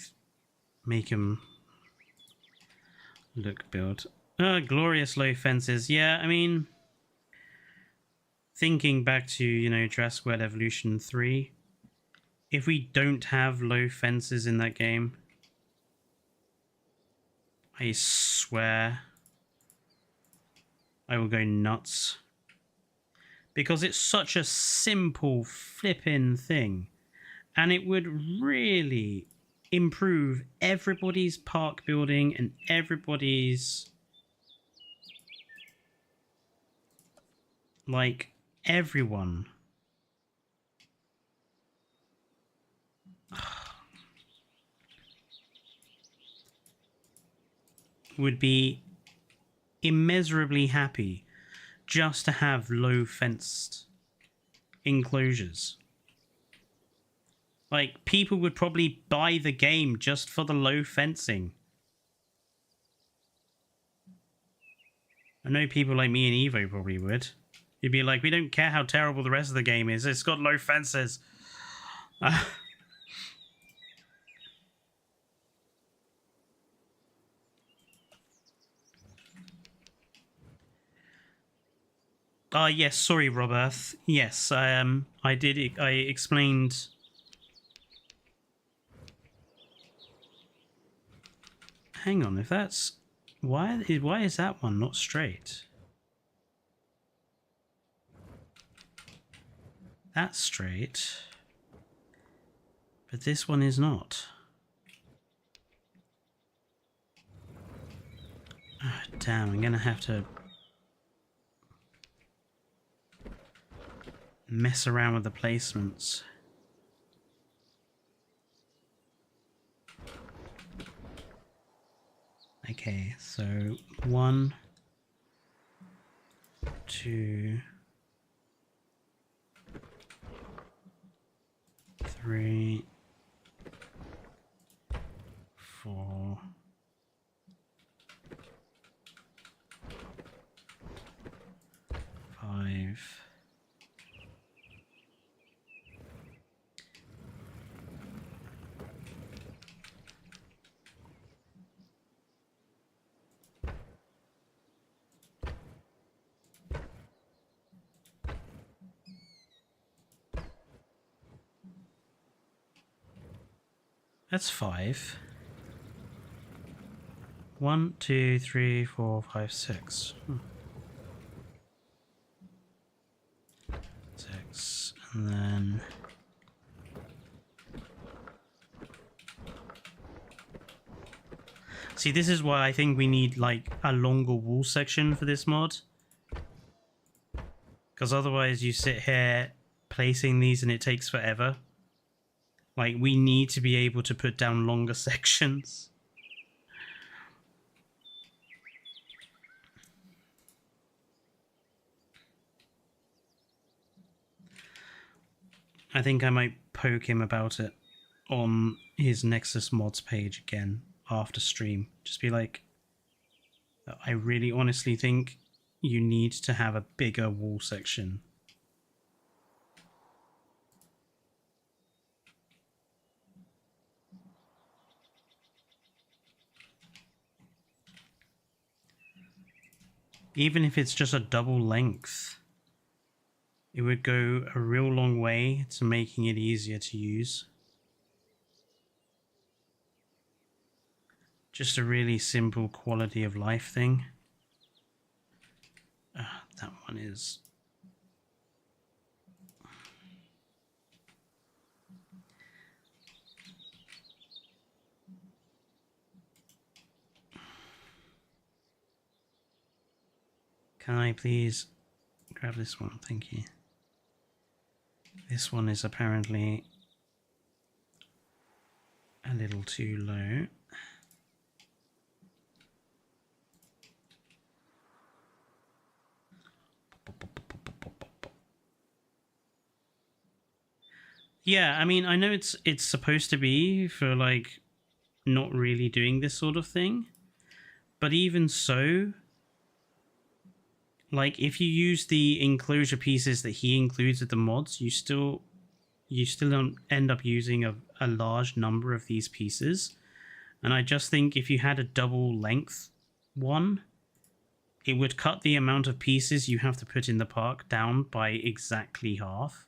them look built. Glorious low fences. Yeah, I mean, thinking back to, you know, Jurassic World Evolution 3, if we don't have low fences in that game, I swear I will go nuts. Because it's such a simple flipping thing. And it would really improve everybody's park building and everybody's... like, everyone. Would be immeasurably happy just to have low fenced enclosures. Like, people would probably buy the game just for the low fencing. I know people like me and Evo probably would. You'd be like, we don't care how terrible the rest of the game is. It's got low fences. Yes, sorry, Robert. Yes, I did. I explained. Hang on, if that's why is that one not straight? That's straight, but this one is not. Oh, damn, I'm gonna have to mess around with the placements. Okay, so 1, 2, 3, 4, 5. That's 5. 1, 2, 3, 4, 5, 6. 6, and then see, this is why I think we need like a longer wall section for this mod, because otherwise you sit here placing these and it takes forever. Like, we need to be able to put down longer sections. I think I might poke him about it on his Nexus mods page again after stream. Just be like, I really honestly think you need to have a bigger wall section. Even if it's just a double length, it would go a real long way to making it easier to use. Just a really simple quality of life thing. That one is... Can I please grab this one? Thank you. This one is apparently a little too low. Yeah, I mean, I know it's supposed to be for like not really doing this sort of thing, but even so, like if you use the enclosure pieces that he includes with the mods, you still don't end up using a large number of these pieces. And I just think if you had a double length one, it would cut the amount of pieces you have to put in the park down by exactly half.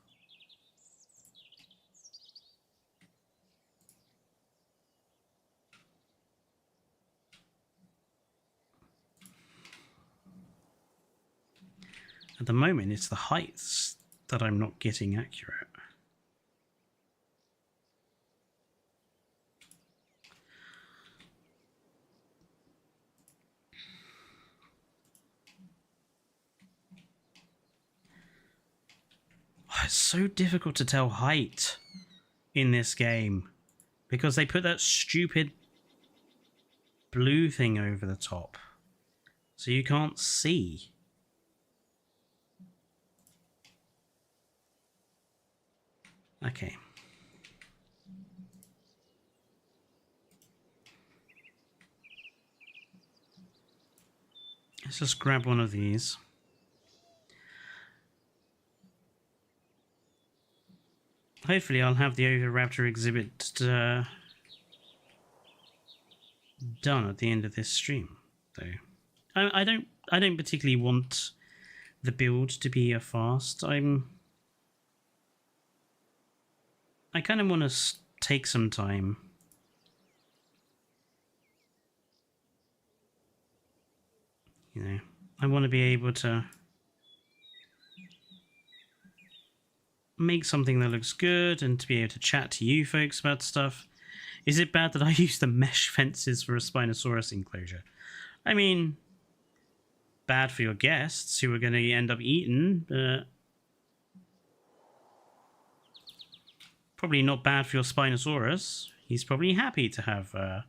At the moment, it's the heights that I'm not getting accurate. Oh, it's so difficult to tell height in this game because they put that stupid blue thing over the top, so you can't see. Okay. Let's just grab one of these. Hopefully I'll have the Oviraptor exhibit done at the end of this stream, though. I don't particularly want the build to be a fast. I kind of want to take some time. You know, I want to be able to make something that looks good and to be able to chat to you folks about stuff. Is it bad that I use the mesh fences for a Spinosaurus enclosure? I mean, bad for your guests who are going to end up eaten, but probably not bad for your Spinosaurus. He's probably happy to have a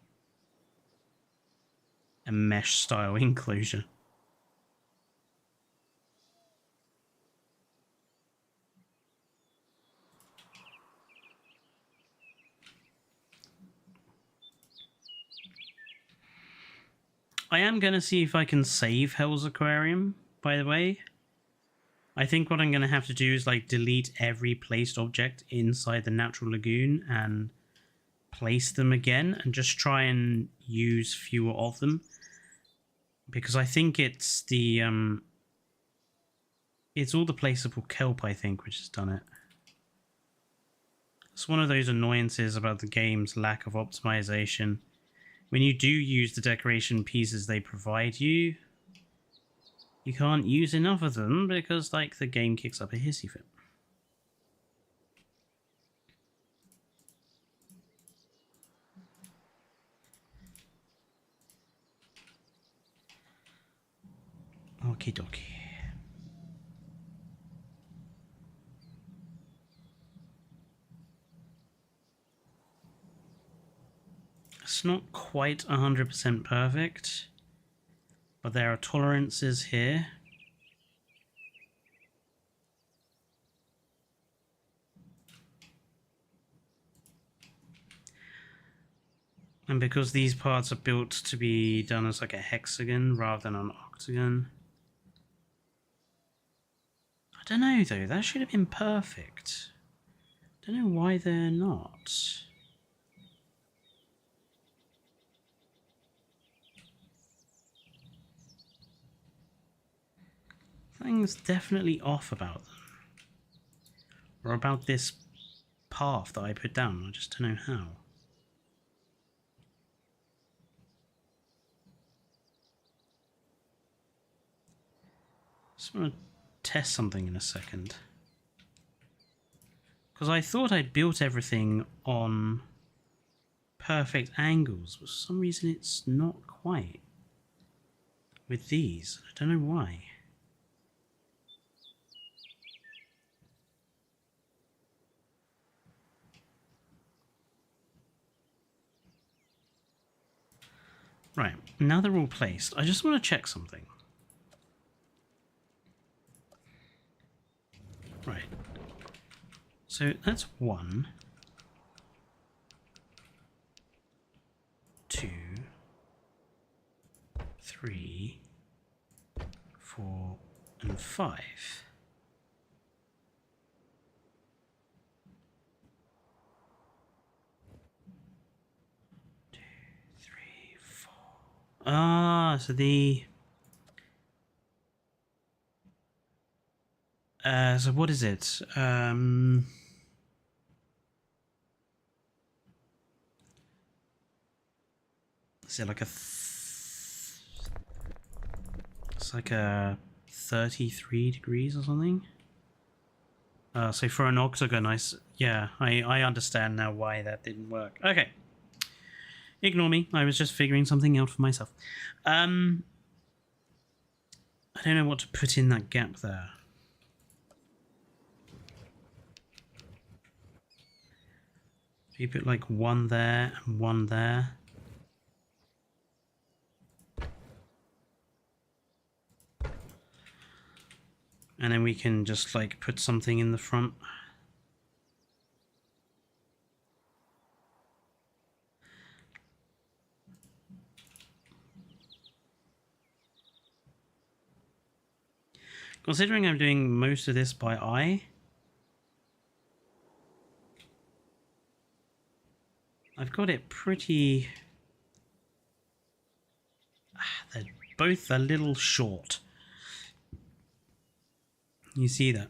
mesh-style enclosure. I am going to see if I can save Hells Aquarium, by the way. I think what I'm going to have to do is like delete every placed object inside the natural lagoon and place them again and just try and use fewer of them. Because I think it's the it's all the placeable kelp, I think, which has done it. It's one of those annoyances about the game's lack of optimization. When you do use the decoration pieces they provide you, you can't use enough of them because, like, the game kicks up a hissy fit. Okie dokie. It's not quite 100% perfect, but there are tolerances here. And because these parts are built to be done as like a hexagon rather than an octagon. I don't know though, that should have been perfect. I don't know why they're not. Something's definitely off about them. Or about this path that I put down, I just don't know how. Just want to test something in a second. Because I thought I'd built everything on perfect angles, but for some reason it's not quite. With these, I don't know why. Right, now they're all placed, I just want to check something. Right. So that's 1, 2, 3, 4, and 5. Ah, so the... so what is it? Is it like a... It's like a 33 degrees or something? So for an octagon, I understand now why that didn't work. Okay. Ignore me, I was just figuring something out for myself. I don't know what to put in that gap there. So you put like 1 there and 1 there. And then we can just like put something in the front. Considering I'm doing most of this by eye, I've got it pretty... They're both a little short. You see that?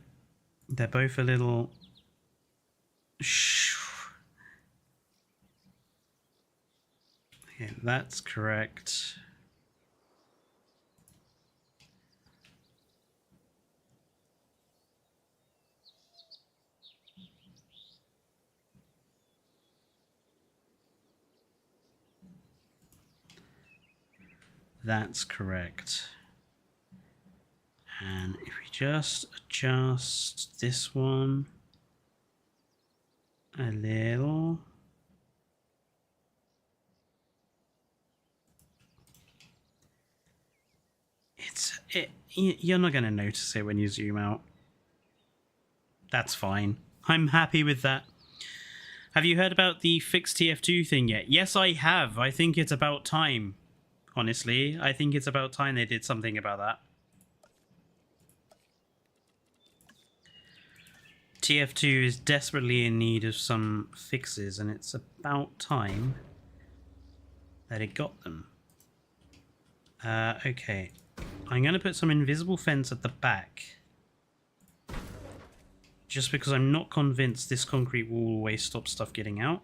They're both a little... Okay, that's correct. That's correct. And if we just adjust this one a little. You're not going to notice it when you zoom out. That's fine. I'm happy with that. Have you heard about the fixed TF2 thing yet? Yes, I have. I think it's about time. Honestly, I think it's about time they did something about that. TF2 is desperately in need of some fixes, and it's about time that it got them. Okay. I'm going to put some invisible fence at the back. Just because I'm not convinced this concrete will always stop stuff getting out.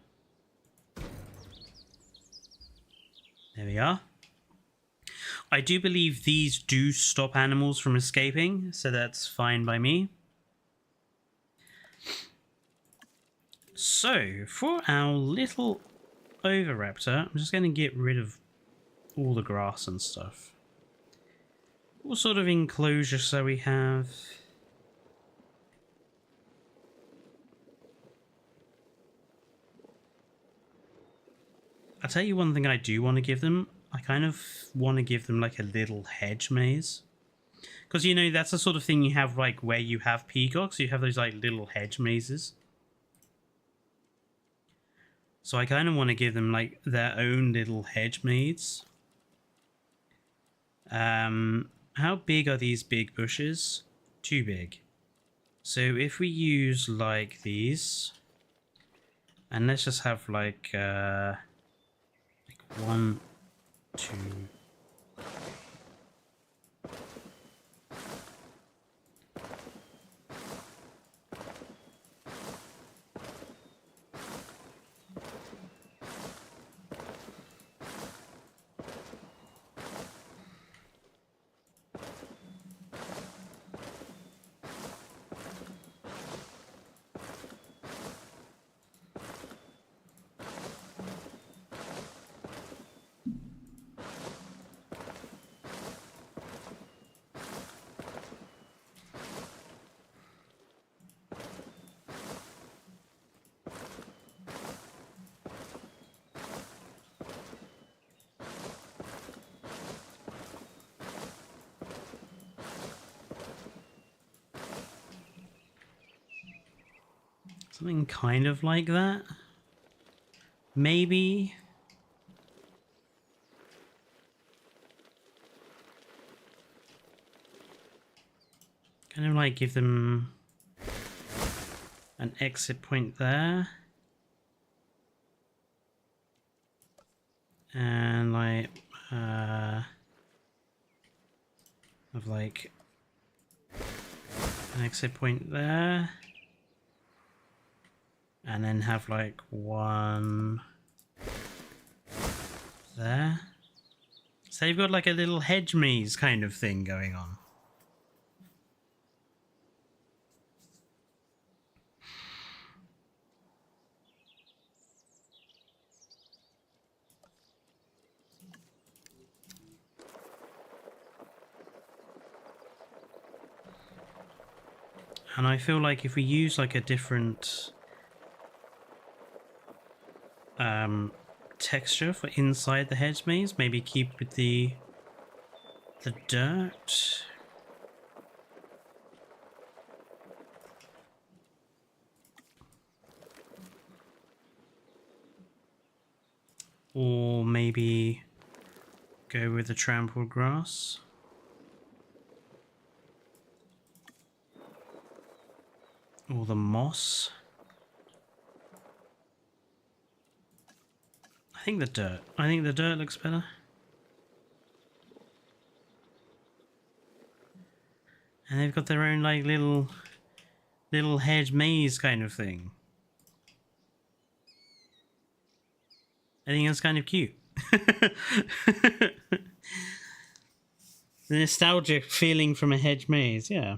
There we are. I do believe these do stop animals from escaping, so that's fine by me. So, for our little Oviraptor, I'm just going to get rid of all the grass and stuff. What sort of enclosure so we have? I'll tell you one thing I do want to give them. I kind of want to give them like a little hedge maze. Because, you know, that's the sort of thing you have like where you have peacocks. You have those like little hedge mazes. So I kind of want to give them like their own little hedge maze. How big are these big bushes? Too big. So if we use like these, and let's just have like 1, 2. Something kind of like that. Maybe. Kind of like give them an exit point there. And like of like an exit point there. And then have like one there. So you've got like a little hedge maze kind of thing going on. And I feel like if we use like a different texture for inside the hedge maze, maybe keep with the dirt. Or maybe go with the trampled grass. Or the moss. I think the dirt. I think the dirt looks better. And they've got their own like little hedge maze kind of thing. I think that's kind of cute. The nostalgic feeling from a hedge maze, yeah.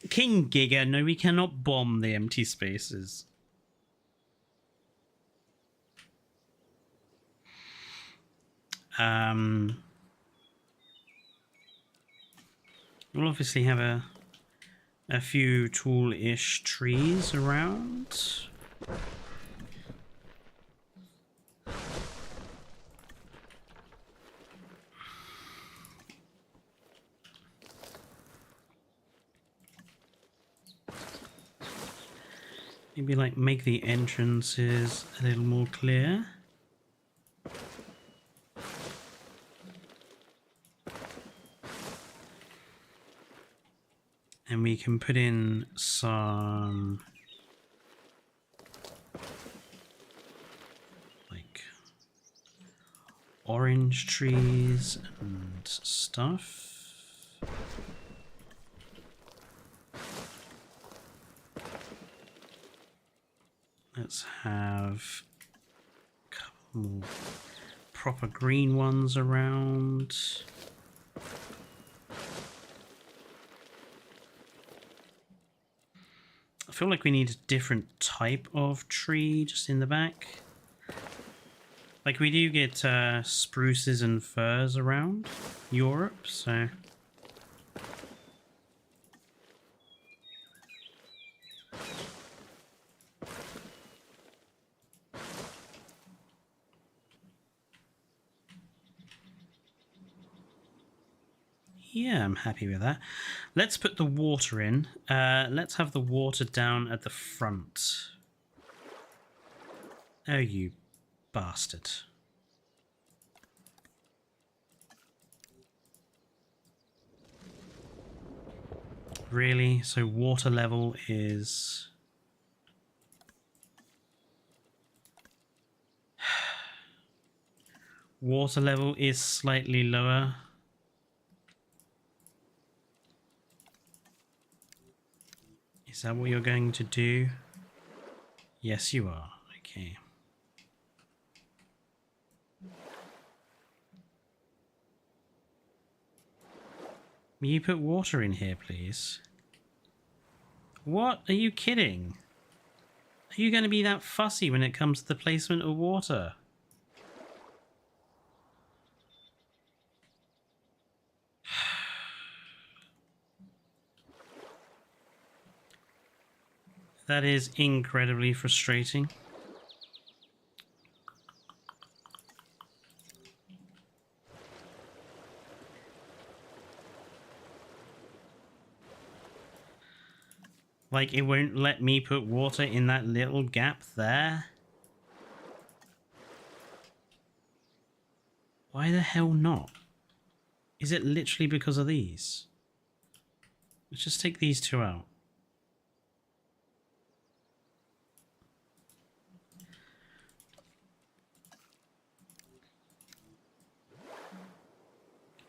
King Giga, no, we cannot bomb the empty spaces. We'll obviously have a few tall-ish trees around. Maybe like make the entrances a little more clear. And we can put in some like orange trees and stuff. Let's have a couple more proper green ones around. I feel like we need a different type of tree just in the back. Like we do get spruces and firs around Europe, so... Yeah, I'm happy with that. Let's put the water in. Let's have the water down at the front. Oh, you bastard. Really? So water level is... Water level is slightly lower. Is that what you're going to do? Yes, you are. Okay. Will you put water in here, please? What? Are you kidding? Are you going to be that fussy when it comes to the placement of water? That is incredibly frustrating. Like, it won't let me put water in that little gap there? Why the hell not? Is it literally because of these? Let's just take these two out.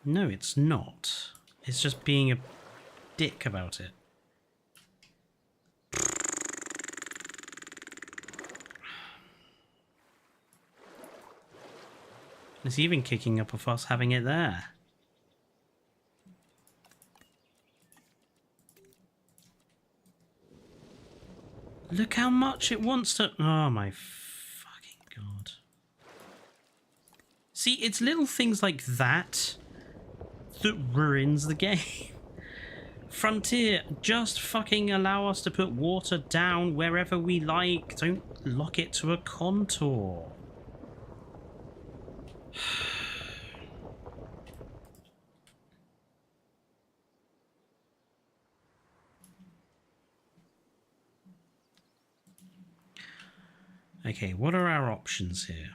No, it's not. It's just being a dick about it. It's even kicking up a fuss having it there. Look how much it wants to... Oh my fucking god. See, it's little things like that that ruins the game. Frontier, just fucking allow us to put water down wherever we like. Don't lock it to a contour. Okay, what are our options here?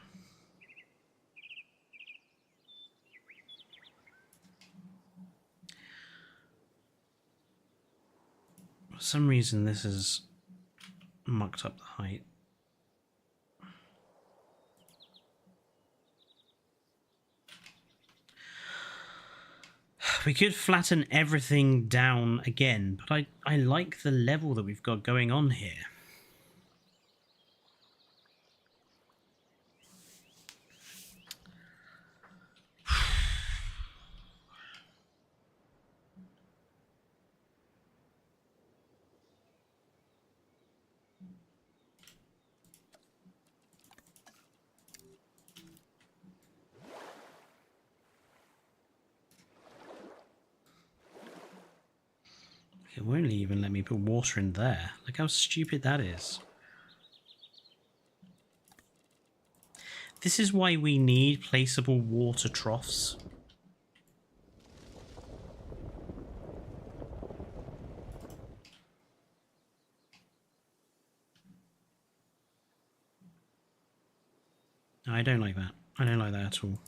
some reason this is mucked up the height. We could flatten everything down again, but I like the level that we've got going on here. It won't even let me put water in there. Look how stupid that is. This is why we need placeable water troughs. I don't like that. I don't like that at all.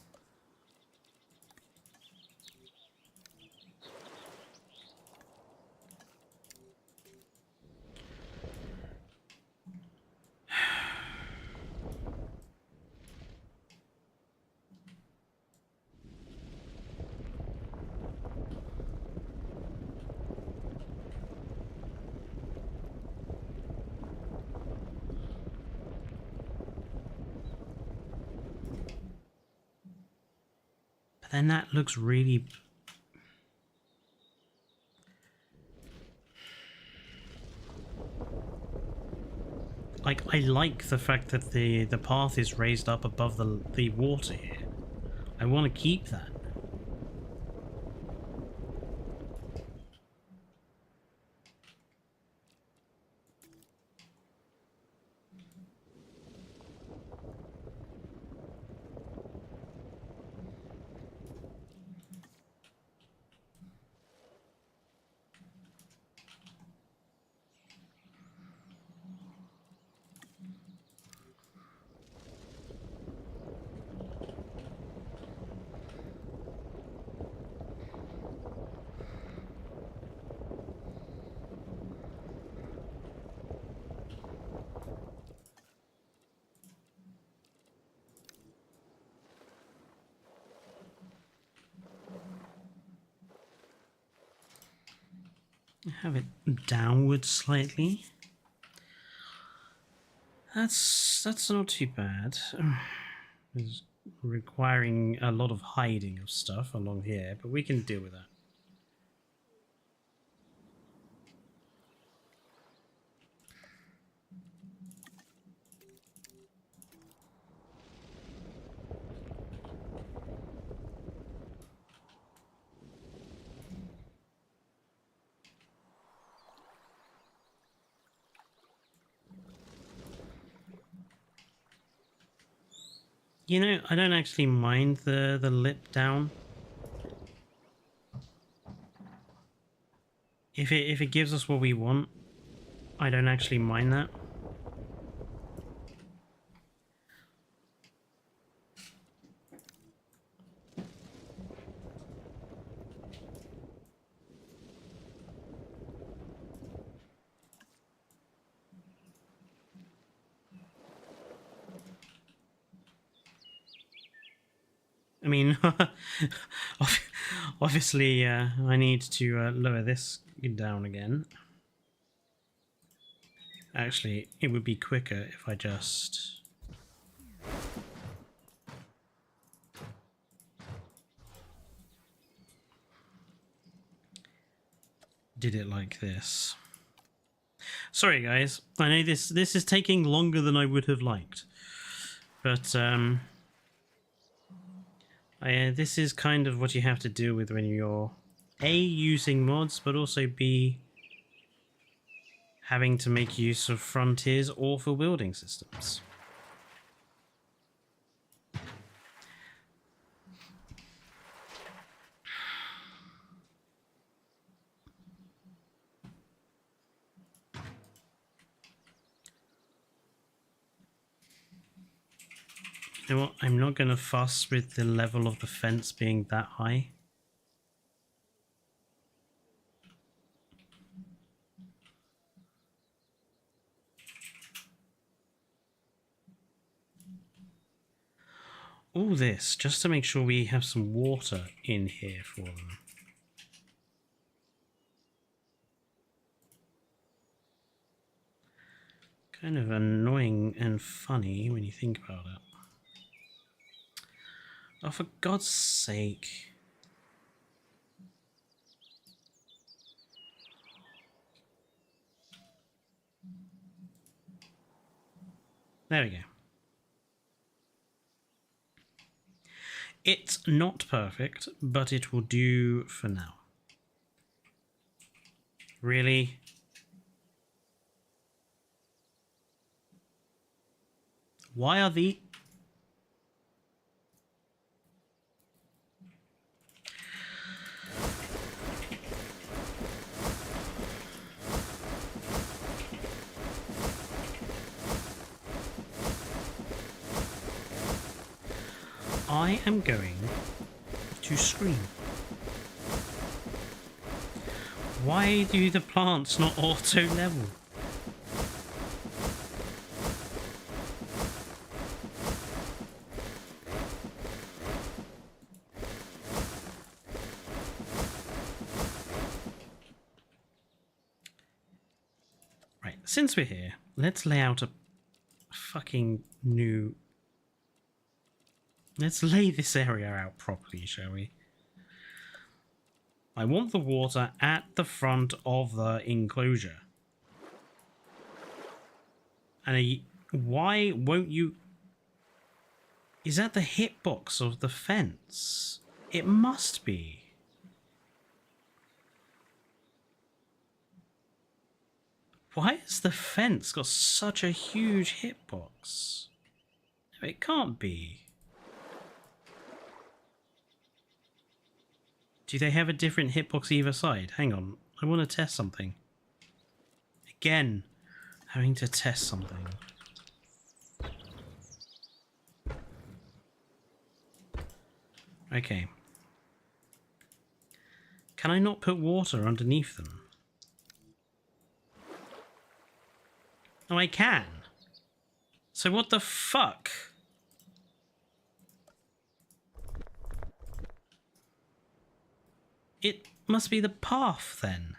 Then that looks really... Like, I like the fact that the path is raised up above the water here. I want to keep that. Have it downwards slightly. That's not too bad. It's requiring a lot of hiding of stuff along here, but we can deal with that. You know, I don't actually mind the lip down. If it gives us what we want, I don't actually mind that. I mean, obviously, I need to lower this down again. Actually, it would be quicker if I just... did it like this. Sorry, guys. I know this is taking longer than I would have liked. But, this is kind of what you have to deal with when you're A, using mods, but also B, having to make use of frontiers or for building systems. You know what? I'm not going to fuss with the level of the fence being that high. all this just to make sure we have some water in here for them. Kind of annoying and funny when you think about it. Oh, for God's sake. There we go. It's not perfect, but it will do for now. Really? Why are the... I am going to scream. Why do the plants not auto level? Right, since we're here, let's lay out a fucking new... Let's lay this area out properly, shall we? I want the water at the front of the enclosure. And why won't you... Is that the hitbox of the fence? It must be. Why has the fence got such a huge hitbox? No, it can't be. Do they have a different hitbox either side? Hang on, I want to test something. Again, having to test something. Okay. Can I not put water underneath them? Oh, I can. So what the fuck? It must be the path, then.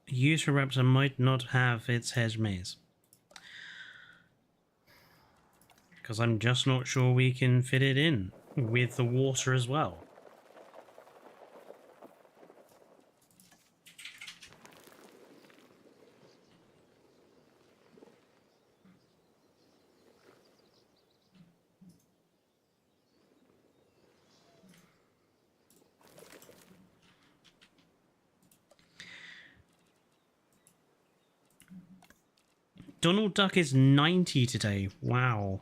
Use for raptor might not have its hedge maze. Because I'm just not sure we can fit it in with the water as well. Donald Duck is 90 today. Wow.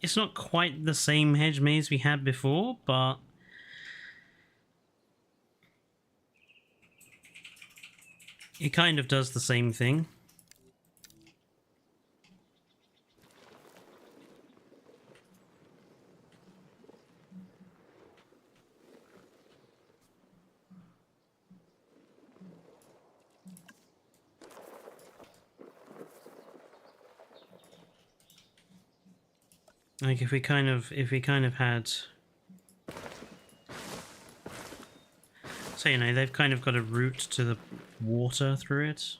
It's not quite the same hedge maze we had before, but it kind of does the same thing. Like if we kind of had, so you know, they've kind of got a route to the water through it.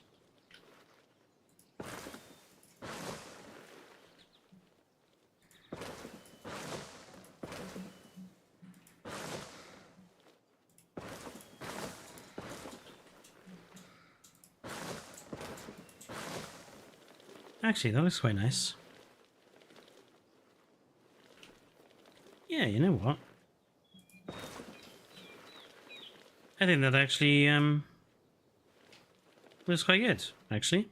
Actually, that looks quite nice. Yeah, you know what? I think that actually looks quite good, actually.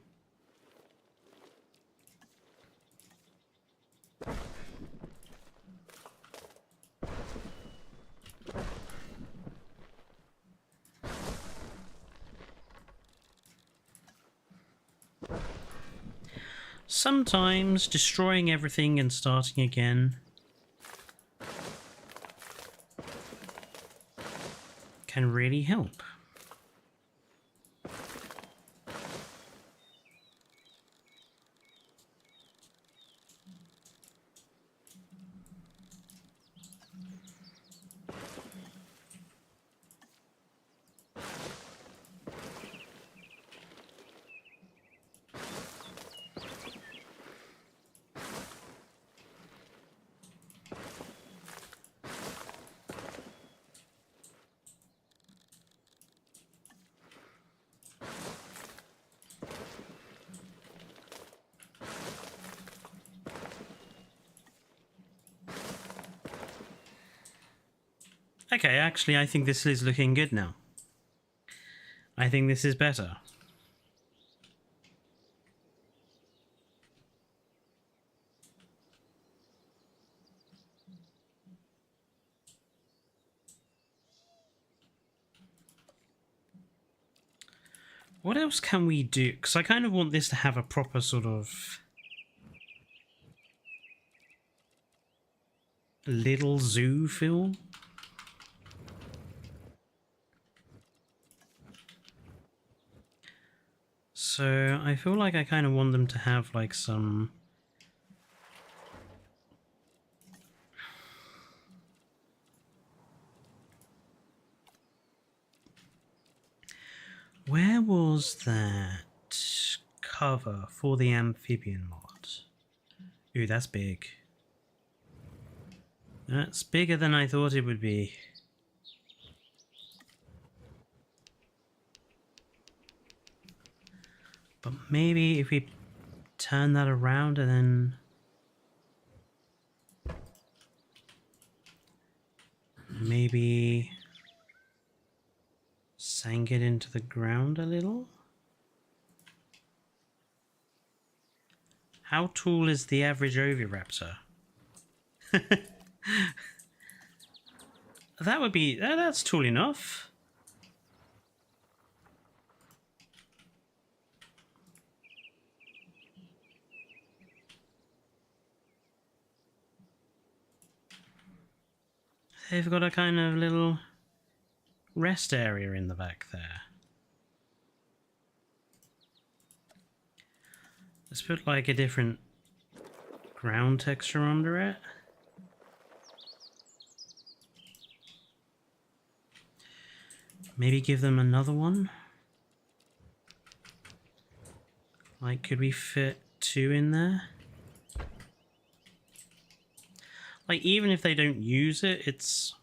Sometimes destroying everything and starting again can really help. Okay, actually, I think this is looking good now. I think this is better. What else can we do? Because I kind of want this to have a proper sort of little zoo feel. So I feel like I kind of want them to have like some... Where was that cover for the amphibian mod? Ooh, that's big. That's bigger than I thought it would be. But maybe if we turn that around and then... maybe sank it into the ground a little? How tall is the average oviraptor? That would be... that's tall enough. They've got a kind of little rest area in the back there. Let's put like a different ground texture under it. Maybe give them another one. Like, could we fit 2 in there? Like, even if they don't use it, it's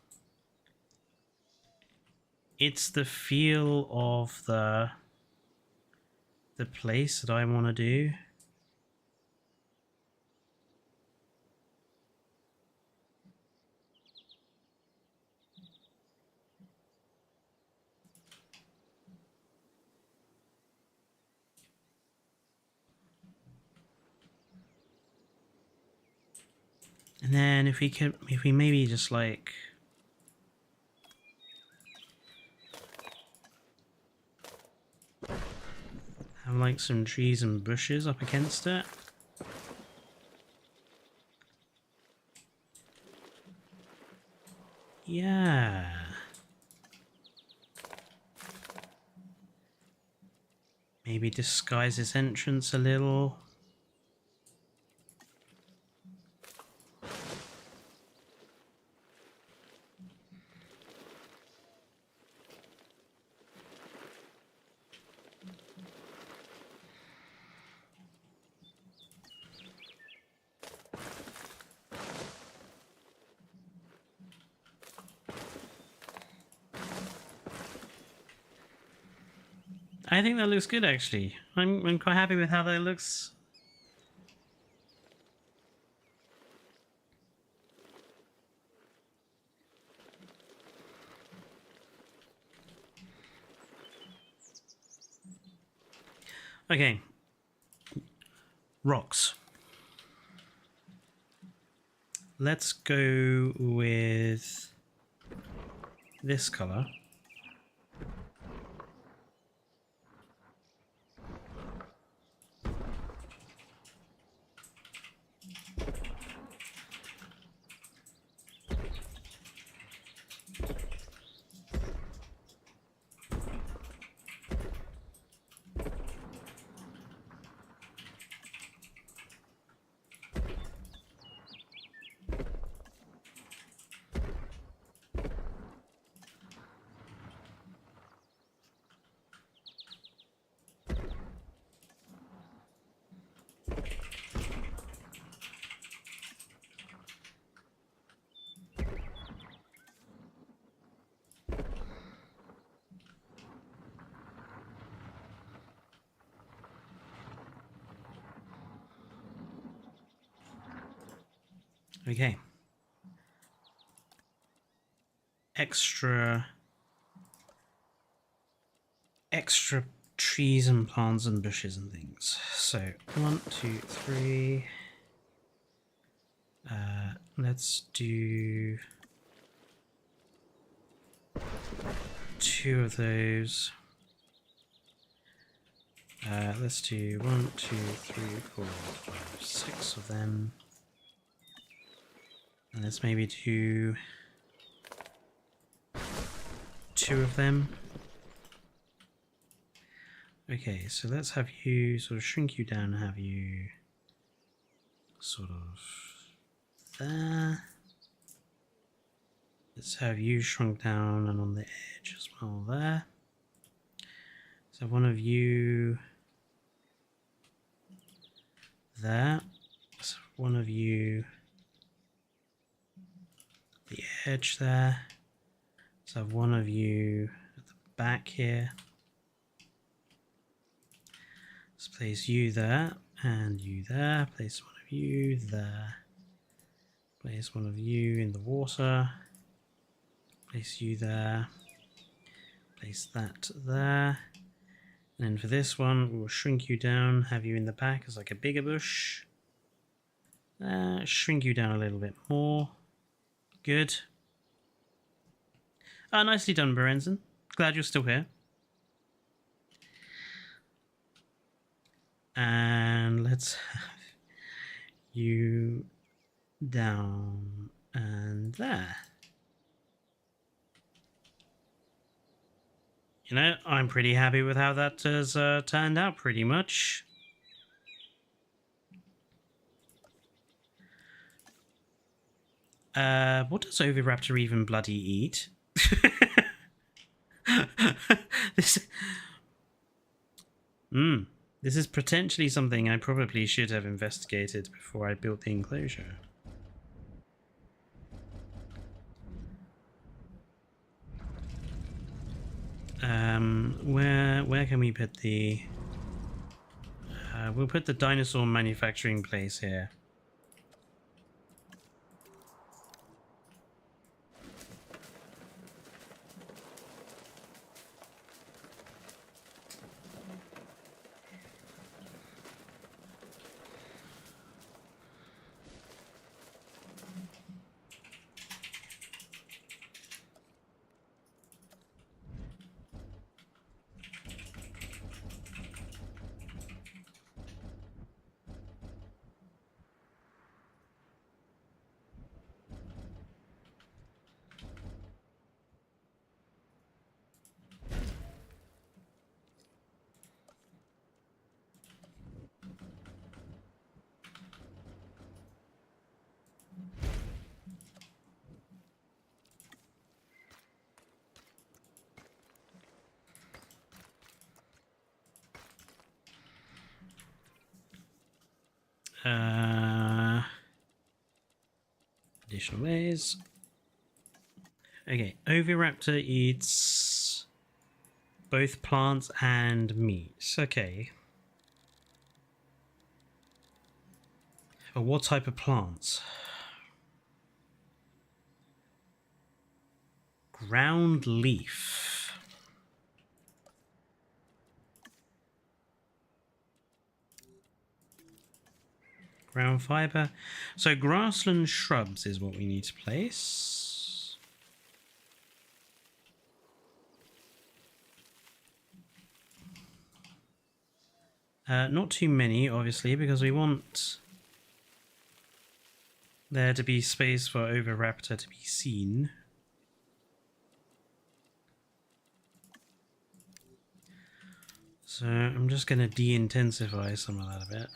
the feel of the place that I want to do. And then if we maybe just like have like some trees and bushes up against it. Yeah. Maybe disguise its entrance a little. I think that looks good, actually. I'm quite happy with how that looks. Okay. Rocks. Let's go with this color. Okay. Extra trees and plants and bushes and things. So 1, 2, 3. Let's do 2 of those. Let's do 1, 2, 3, 4, 5, 6 of them. And let's maybe do 2 of them. Okay, so let's have you sort of shrink you down and have you sort of there. Let's have you shrunk down and on the edge as well there. So one of you there. So one of you the edge there. So I have one of you at the back here. Let's place you there and you there. Place one of you there. Place one of you in the water. Place you there. Place that there. And then for this one, we'll shrink you down, have you in the back as like a bigger bush. Shrink you down a little bit more. Good. Nicely done, Berenzon. Glad you're still here. And let's have you down and there. You know, I'm pretty happy with how that has turned out, pretty much. What does Oviraptor even bloody eat? This is potentially something I probably should have investigated before I built the enclosure. Where can we put the... we'll put the dinosaur manufacturing place here. Additional ways. Okay, Oviraptor eats Both plants and meats. Okay. But what type of plants? Ground leaf. Ground fiber. So grassland shrubs is what we need to place. Not too many, obviously, because we want there to be space for Oviraptor to be seen. So I'm just going to de-intensify some of that a bit.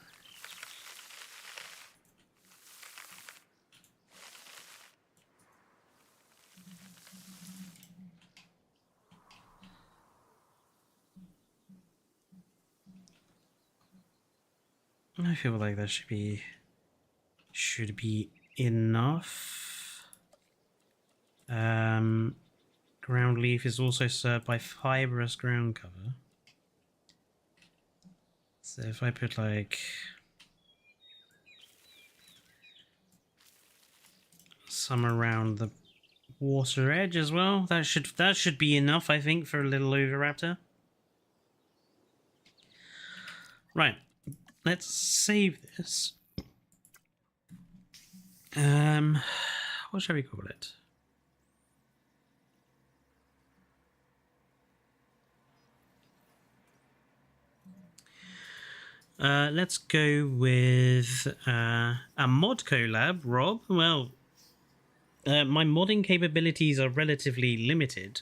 I feel like that should be enough. Ground leaf is also served by fibrous ground cover. So if I put like some around the water edge as well, that should be enough, I think, for a little Oviraptor. Right, let's save this. What shall we call it? Let's go with a mod collab, Rob. Well, my modding capabilities are relatively limited.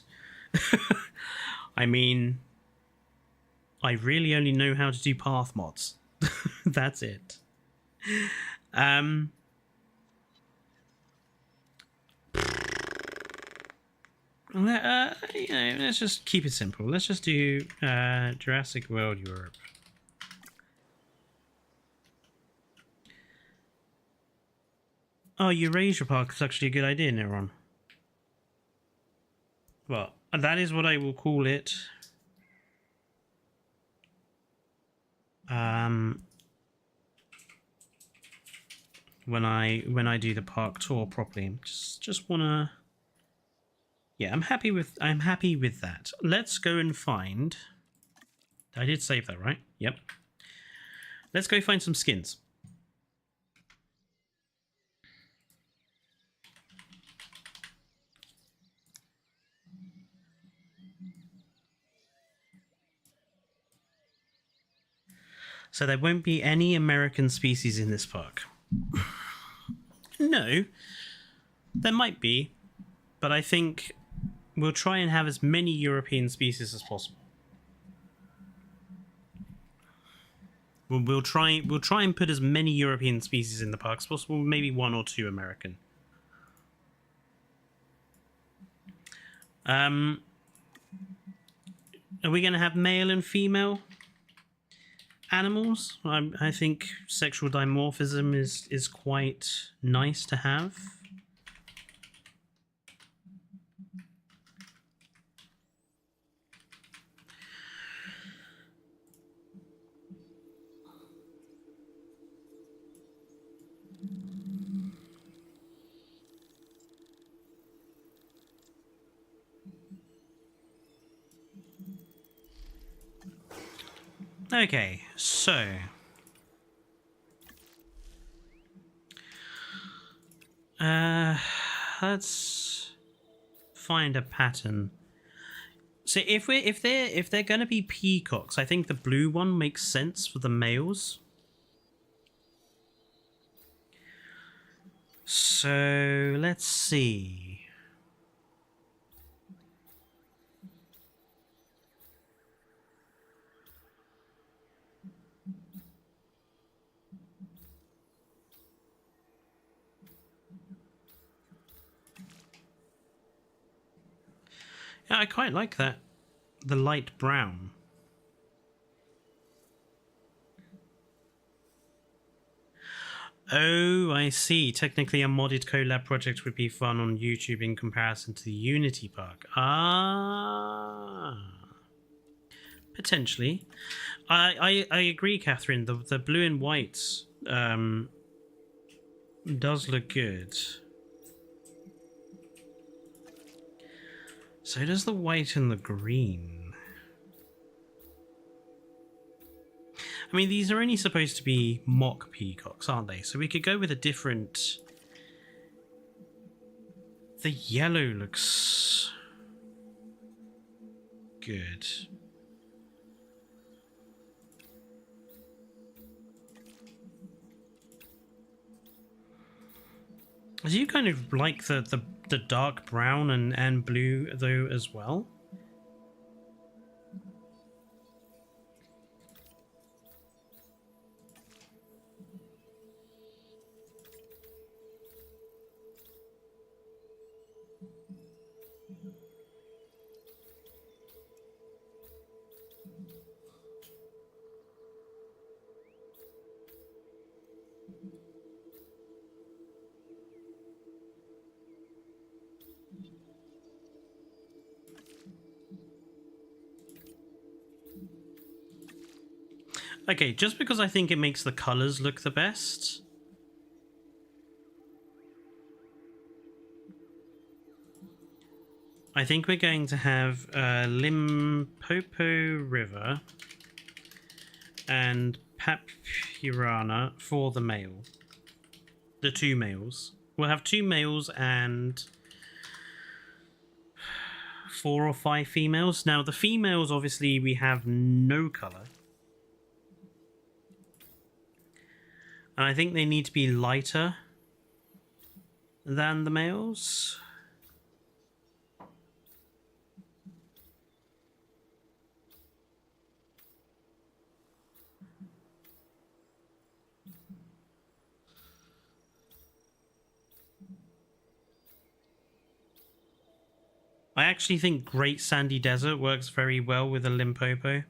I mean, I really only know how to do path mods. That's it. Let's just keep it simple. Let's just do Jurassic World Europe. Oh, Eurasia Park is actually a good idea, Neron. Well, that is what I will call it. When I do the park tour properly, just wanna. Yeah, I'm happy with that. Let's go and find. I did save that, right? Yep. Let's go find some skins. So there won't be any American species in this park. No, there might be, but I think we'll try and have as many European species as possible. We'll try and put as many European species in the park as possible. Maybe 1 or 2 American. Are we going to have male and female animals? I think sexual dimorphism is quite nice to have. Okay, so let's find a pattern. So if they're gonna be peacocks, I think the blue one makes sense for the males. So let's see. Yeah, I quite like that. The light brown. Oh, I see. Technically, a modded collab project would be fun on YouTube in comparison to the Unity Park. Ah. Potentially. I agree, Catherine. The blue and white does look good. So does the white and the green. I mean, these are only supposed to be mock peacocks, aren't they? So we could go with a different... The yellow looks good. Do you kind of like the dark brown and blue though as well? Okay, just because I think it makes the colors look the best. I think we're going to have Limpopo River and Papurana for the male. The two males. We'll have two males and 4 or 5 females. Now, the females, obviously, we have no color. And I think they need to be lighter than the males. I actually think Great Sandy Desert works very well with a Limpopo.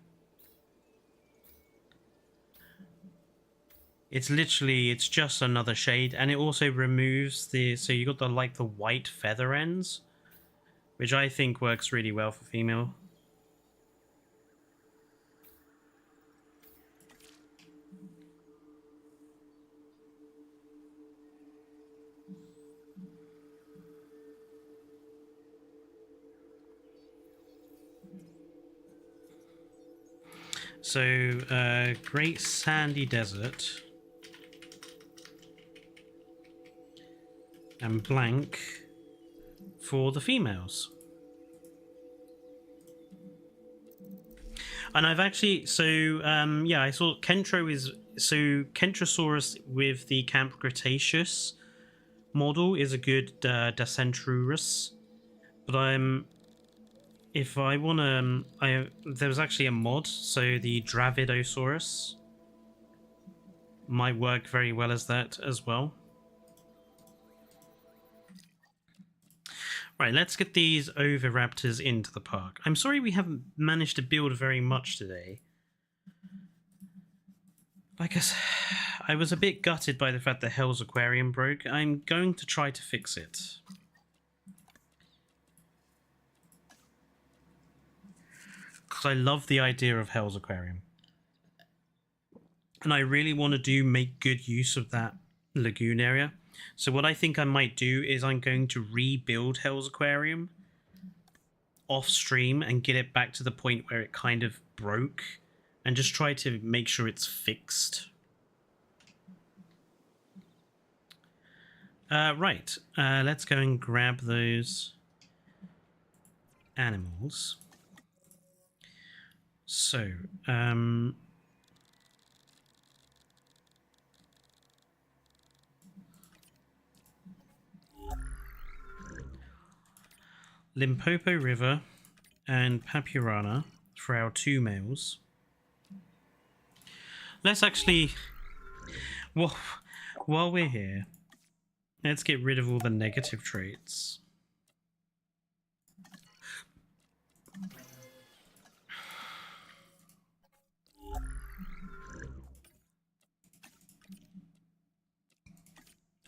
It's literally, it's just another shade, and it also removes the, so you got the, like, the white feather ends, which I think works really well for female. So, Great Sandy Desert. And blank for the females. And I've actually, so yeah, I saw Kentro is, so Kentrosaurus with the Camp Cretaceous model is a good Dacentrurus, but if I want to, there was actually a mod, so the Dravidosaurus might work very well as that as well. Right, let's get these oviraptors into the park. I'm sorry we haven't managed to build very much today. Like I was a bit gutted by the fact that Hells Aquarium broke. I'm going to try to fix it. Because I love the idea of Hells Aquarium. And I really want to make good use of that lagoon area. So what I think I might do is I'm going to rebuild Hell's Aquarium off stream and get it back to the point where it kind of broke and just try to make sure it's fixed. Right, let's go and grab those animals. So, Limpopo River and Papurana for our 2 males. Let's actually, while we're here, let's get rid of all the negative traits.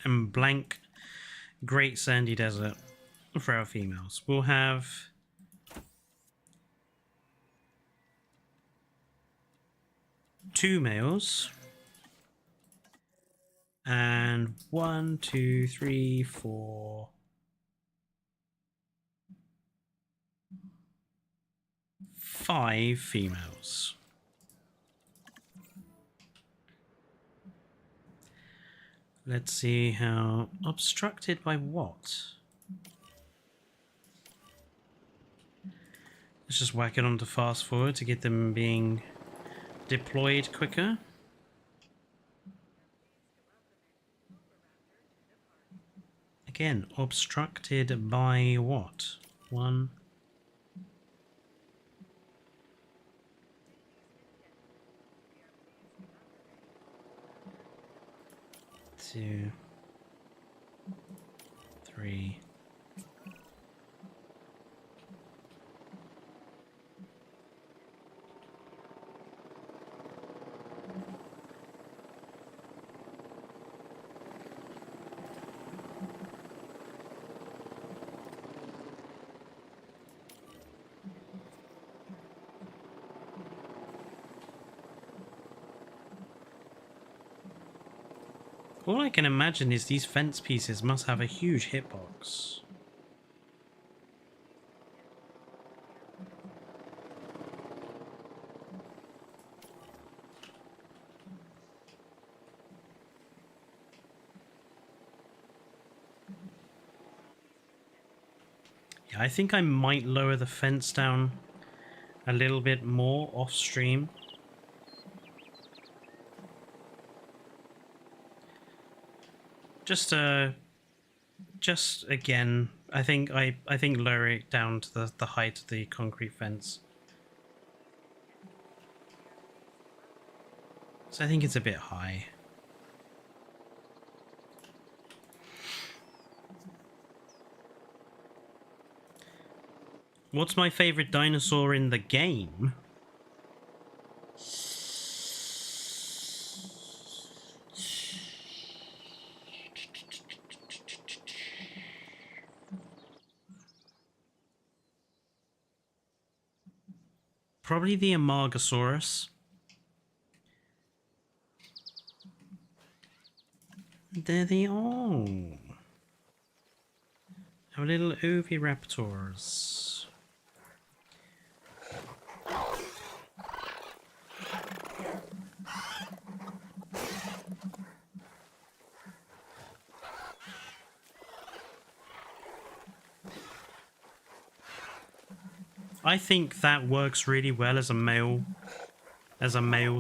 And blank Great Sandy Desert for our females. We'll have 2 males. And 1, 2, 3, 4, 5 females. Let's see how obstructed by what. Let's just whack it onto fast forward to get them being deployed quicker. Again, obstructed by what? 1, 2, 3. All I can imagine is these fence pieces must have a huge hitbox. Yeah, I think I might lower the fence down a little bit more off stream. Just again, I think lower it down to the height of the concrete fence. So I think it's a bit high. What's my favorite dinosaur in the game? Probably the Amargasaurus. There they are. Our little oviraptors. I think that works really well as a male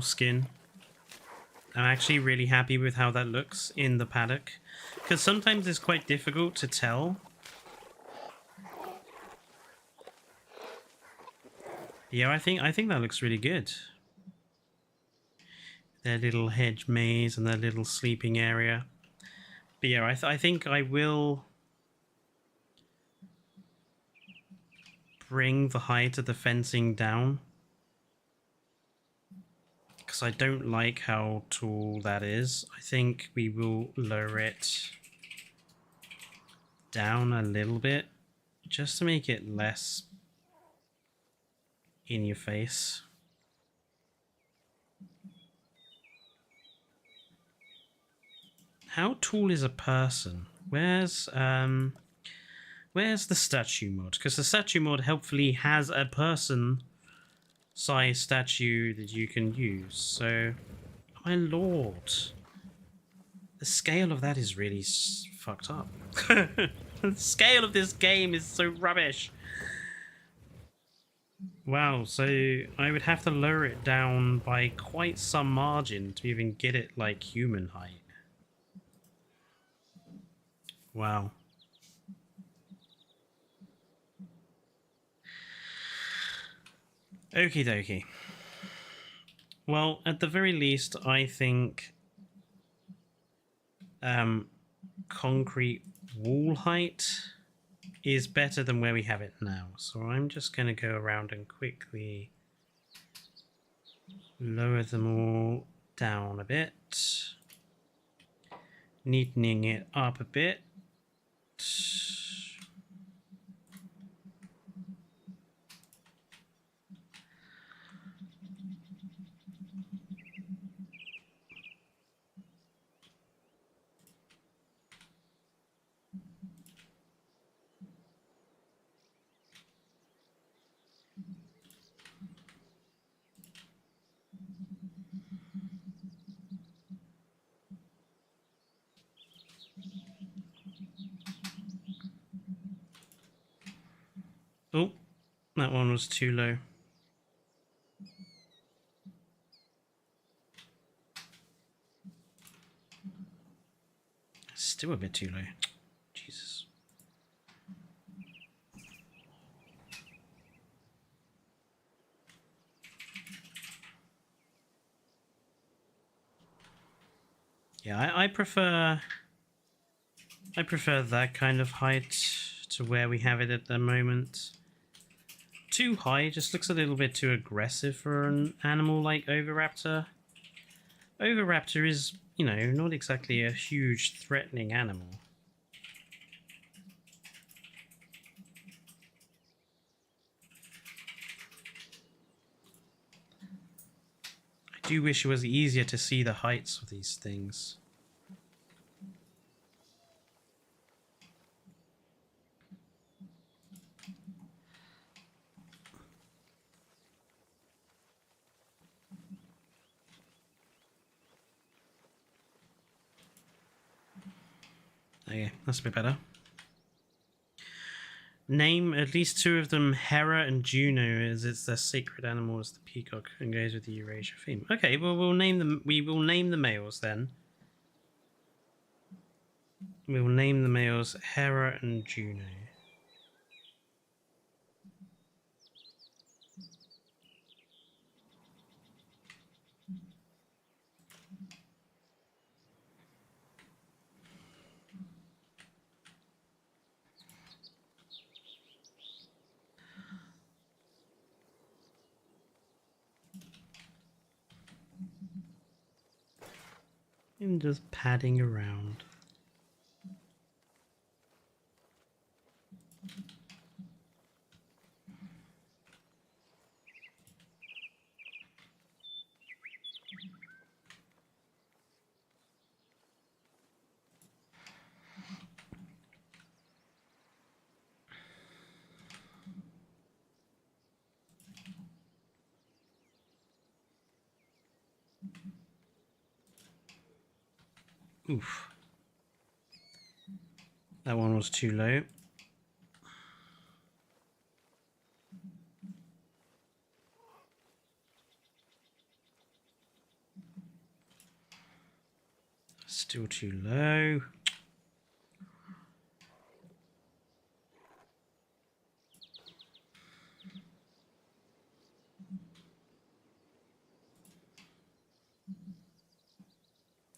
skin. I'm actually really happy with how that looks in the paddock, because sometimes it's quite difficult to tell. Yeah, I think that looks really good. Their little hedge maze and their little sleeping area. But yeah, I think I will bring the height of the fencing down, because I don't like how tall that is. I think we will lower it down a little bit just to make it less in your face. How tall is a person? Where's the statue mod? Because the statue mod helpfully has a person size statue that you can use. So, my lord, the scale of that is really fucked up. The scale of this game is so rubbish. Wow, so I would have to lower it down by quite some margin to even get it like human height. Wow. Okie dokie. Well, at the very least, I think concrete wall height is better than where we have it now. So I'm just going to go around and quickly lower them all down a bit, neatening it up a bit. That one was too low. Still a bit too low. Jesus. Yeah, I prefer that kind of height to where we have it at the moment. Too high just looks a little bit too aggressive for an animal like Oviraptor. Oviraptor is, you know, not exactly a huge threatening animal. I do wish it was easier to see the heights of these things. Okay, that's a bit better. Name at least two of them Hera and Juno, as it's their sacred animal as the peacock, and goes with the Eurasia theme. Okay, well we'll name them. We will name the males then. We will name the males Hera and Juno. And just padding around. Oof. That one was too low. Still too low.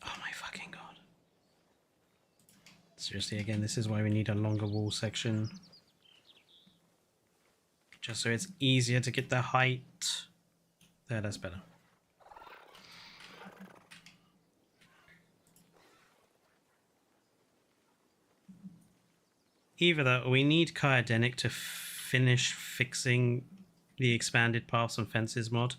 Oh my fucking god. Seriously, again, this is why we need a longer wall section. Just so it's easier to get the height. There, that's better. Either that, or we need Kyodenic to finish fixing the expanded paths and fences mod.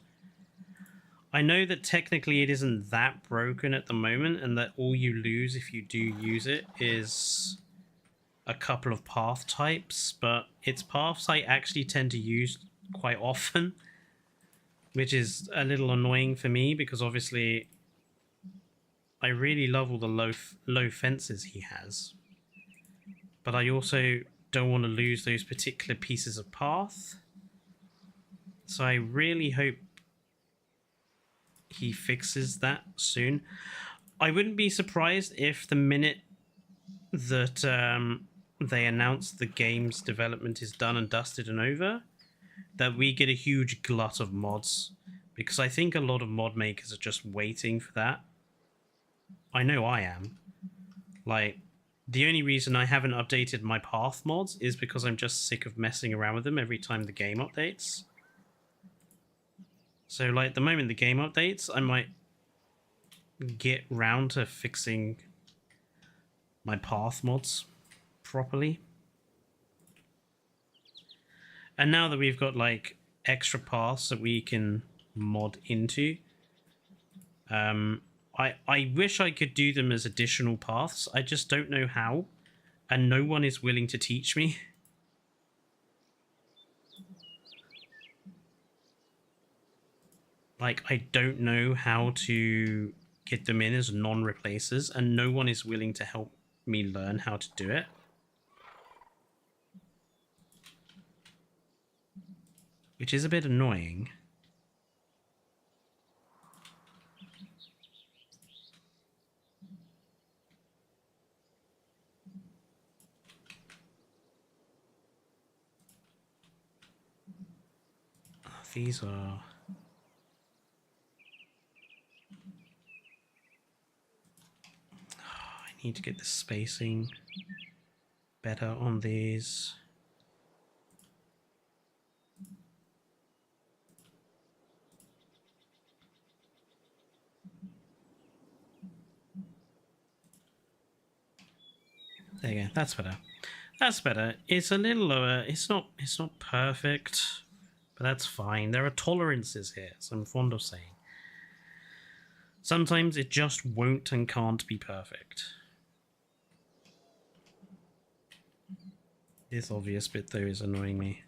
I know that technically it isn't that broken at the moment, and that all you lose if you do use it is a couple of path types, but its paths I actually tend to use quite often, which is a little annoying for me because obviously I really love all the low fences he has, but I also don't want to lose those particular pieces of path. So I really hope he fixes that soon. I wouldn't be surprised if the minute that they announce the game's development is done and dusted and over, that we get a huge glut of mods, because I think a lot of mod makers are just waiting for that. I know I am. Like, the only reason I haven't updated my path mods is because I'm just sick of messing around with them every time the game updates. So, like, the moment the game updates, I might get round to fixing my path mods properly. And now that we've got, like, extra paths that we can mod into, I wish I could do them as additional paths. I just don't know how, and no one is willing to teach me. Like, I don't know how to get them in as non-replacers, and no one is willing to help me learn how to do it. which is a bit annoying. These are... I need to get the spacing better on these. There you go. That's better. That's better. It's a little lower. It's not perfect, but that's fine. There are tolerances here, as I'm fond of saying. Sometimes it just won't and can't be perfect. This obvious bit, though, is annoying me.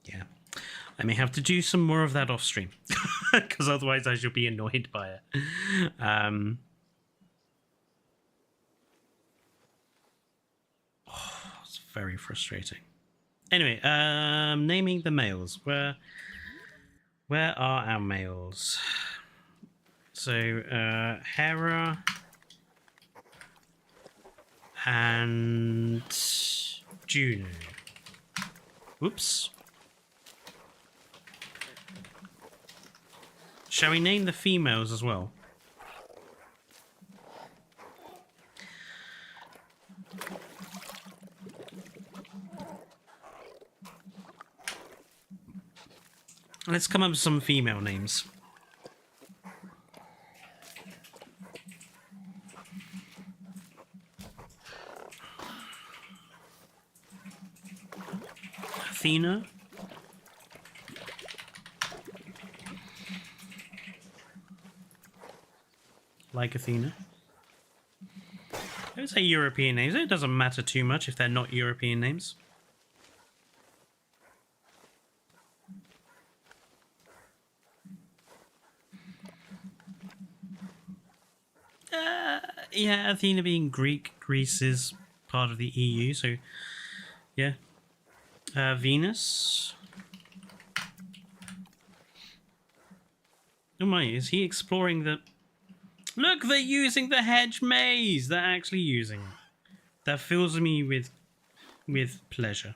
Yeah. I may have to do some more of that off stream, because otherwise I shall be annoyed by it. It's very frustrating. Anyway, naming the males. Where are our males? So, Hera and Juno. Whoops. Shall we name the females as well? Let's come up with some female names. Athena. Like Athena. I would say European names. It doesn't matter too much if they're not European names. Yeah, Athena being Greek. Greece is part of the EU, so yeah. Venus. Oh my, is he exploring the... Look, they're using the hedge maze! They're actually using it. That fills me with pleasure.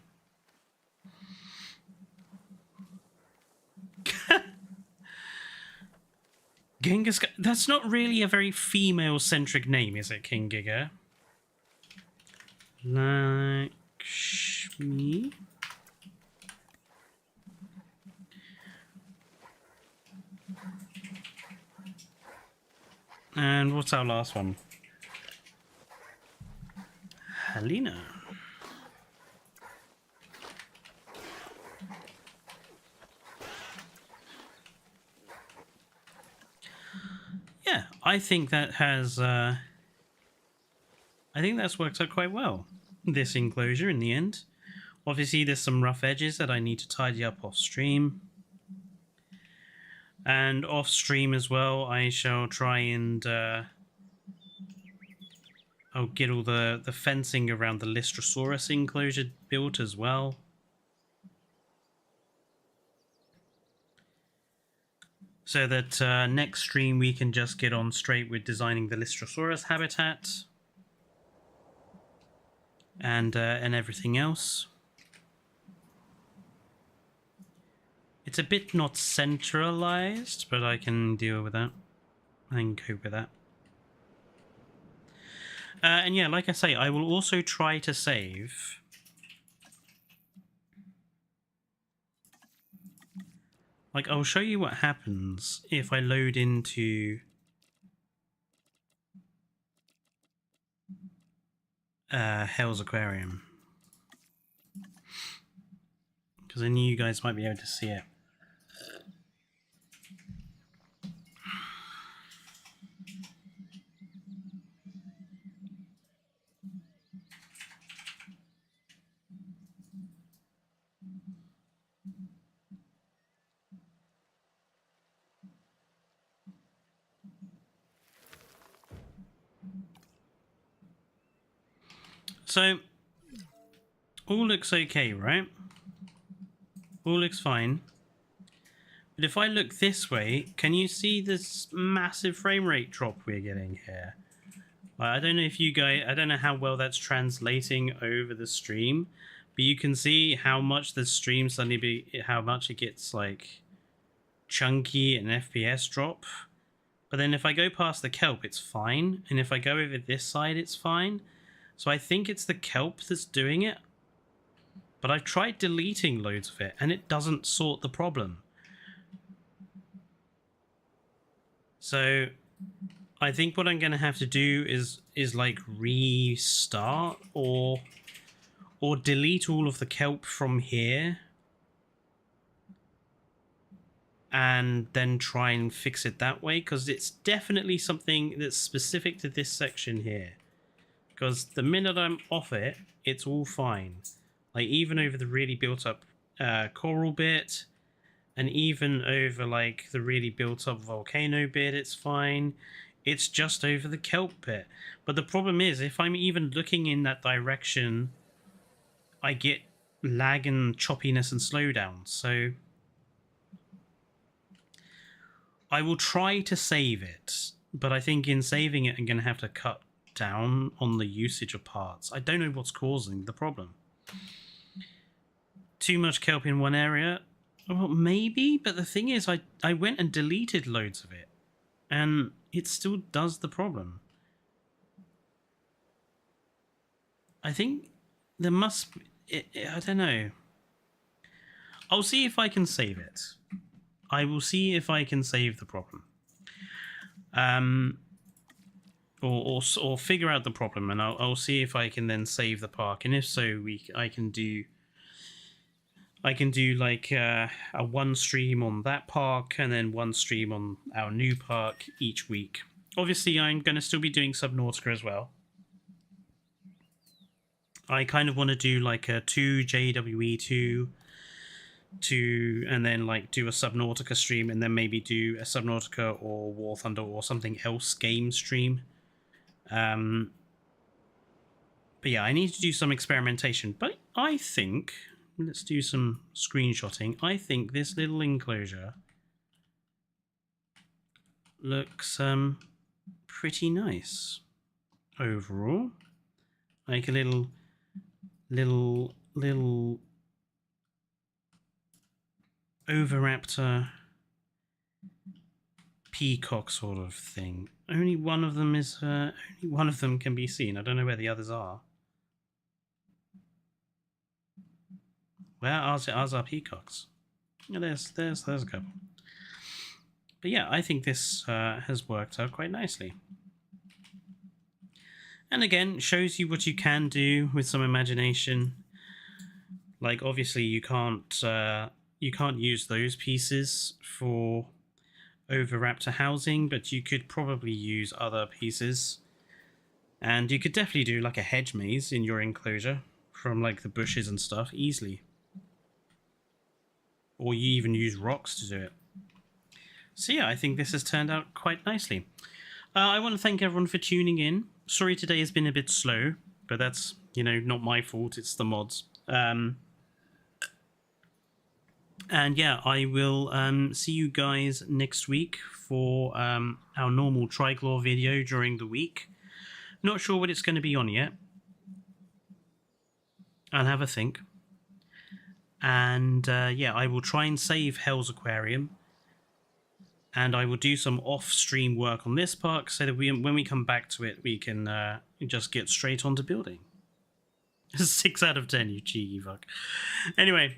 Genghis Khan... That's not really a very female-centric name, is it, King Giga? Lakshmi? And what's our last one? Helena. Yeah, I think that has... I think that's worked out quite well, this enclosure in the end. Obviously, there's some rough edges that I need to tidy up off stream. And off stream as well, I shall try and I'll get all the fencing around the Lystrosaurus enclosure built as well. So that next stream we can just get on straight with designing the Lystrosaurus habitat and everything else. It's a bit not centralized, but I can deal with that. I can cope with that. And yeah, like I say, I will also try to save. Like, I'll show you what happens if I load into Hells Aquarium. because I knew you guys might be able to see it. So, all looks okay, right? All looks fine. But if I look this way, can you see this massive frame rate drop we're getting here? I don't know if you guys, I don't know how well that's translating over the stream, but you can see how much the stream suddenly how much it gets like chunky and FPS drop. But then if I go past the kelp, it's fine. And if I go over this side, it's fine. So I think it's the kelp that's doing it. But I've tried deleting loads of it and it doesn't sort the problem. So I think what I'm going to have to do is like restart or delete all of the kelp from here and then try and fix it that way, because it's definitely something that's specific to this section here. Because the minute I'm off it, it's all fine. Like even over the really built up coral bit, and even over like the really built up volcano bit, it's fine. It's just over the kelp bit. But the problem is, if I'm even looking in that direction, I get lag and choppiness and slowdown. So I will try to save it, but I think in saving it, I'm going to have to cut down on the usage of parts. I don't know what's causing the problem. Too much kelp in one area? Well, maybe, but the thing is, I went and deleted loads of it, and it still does the problem. I think there must be, I don't know. I'll see if I can save it. I will see if I can save the problem. Or figure out the problem, and I'll see if I can then save the park, and if so, I can do like a one stream on that park and then one stream on our new park each week. Obviously, I'm going to still be doing Subnautica as well. I kind of want to do like a 2 JWE2 and then like do a Subnautica stream, and then maybe do a Subnautica or War Thunder or something else game stream. But yeah, I need to do some experimentation. But I think, let's do some screenshotting. I think this little enclosure looks pretty nice overall. Like a little Oviraptor peacock sort of thing. Only one of them is only one of them can be seen. I don't know where the others are. Where are our peacocks? Yeah, there's a couple. But yeah, I think this has worked out quite nicely. And again, shows you what you can do with some imagination. Like obviously you can't use those pieces for Oviraptor housing, but you could probably use other pieces. And you could definitely do like a hedge maze in your enclosure from like the bushes and stuff easily. Or you even use rocks to do it. So yeah, I think this has turned out quite nicely. I want to thank everyone for tuning in. Sorry today has been a bit slow, but that's, you know, not my fault, it's the mods. And yeah, I will see you guys next week for our normal Trichlor video during the week. Not sure what it's going to be on yet. I'll have a think. And yeah, I will try and save Hells Aquarium. And I will do some off-stream work on this park so that when we come back to it, we can just get straight on to building. 6 out of 10, you cheeky fuck. Anyway,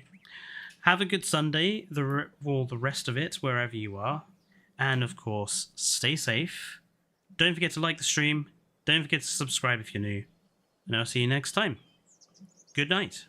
have a good Sunday, the rest of it, wherever you are. And of course, stay safe. Don't forget to like the stream. Don't forget to subscribe if you're new. And I'll see you next time. Good night.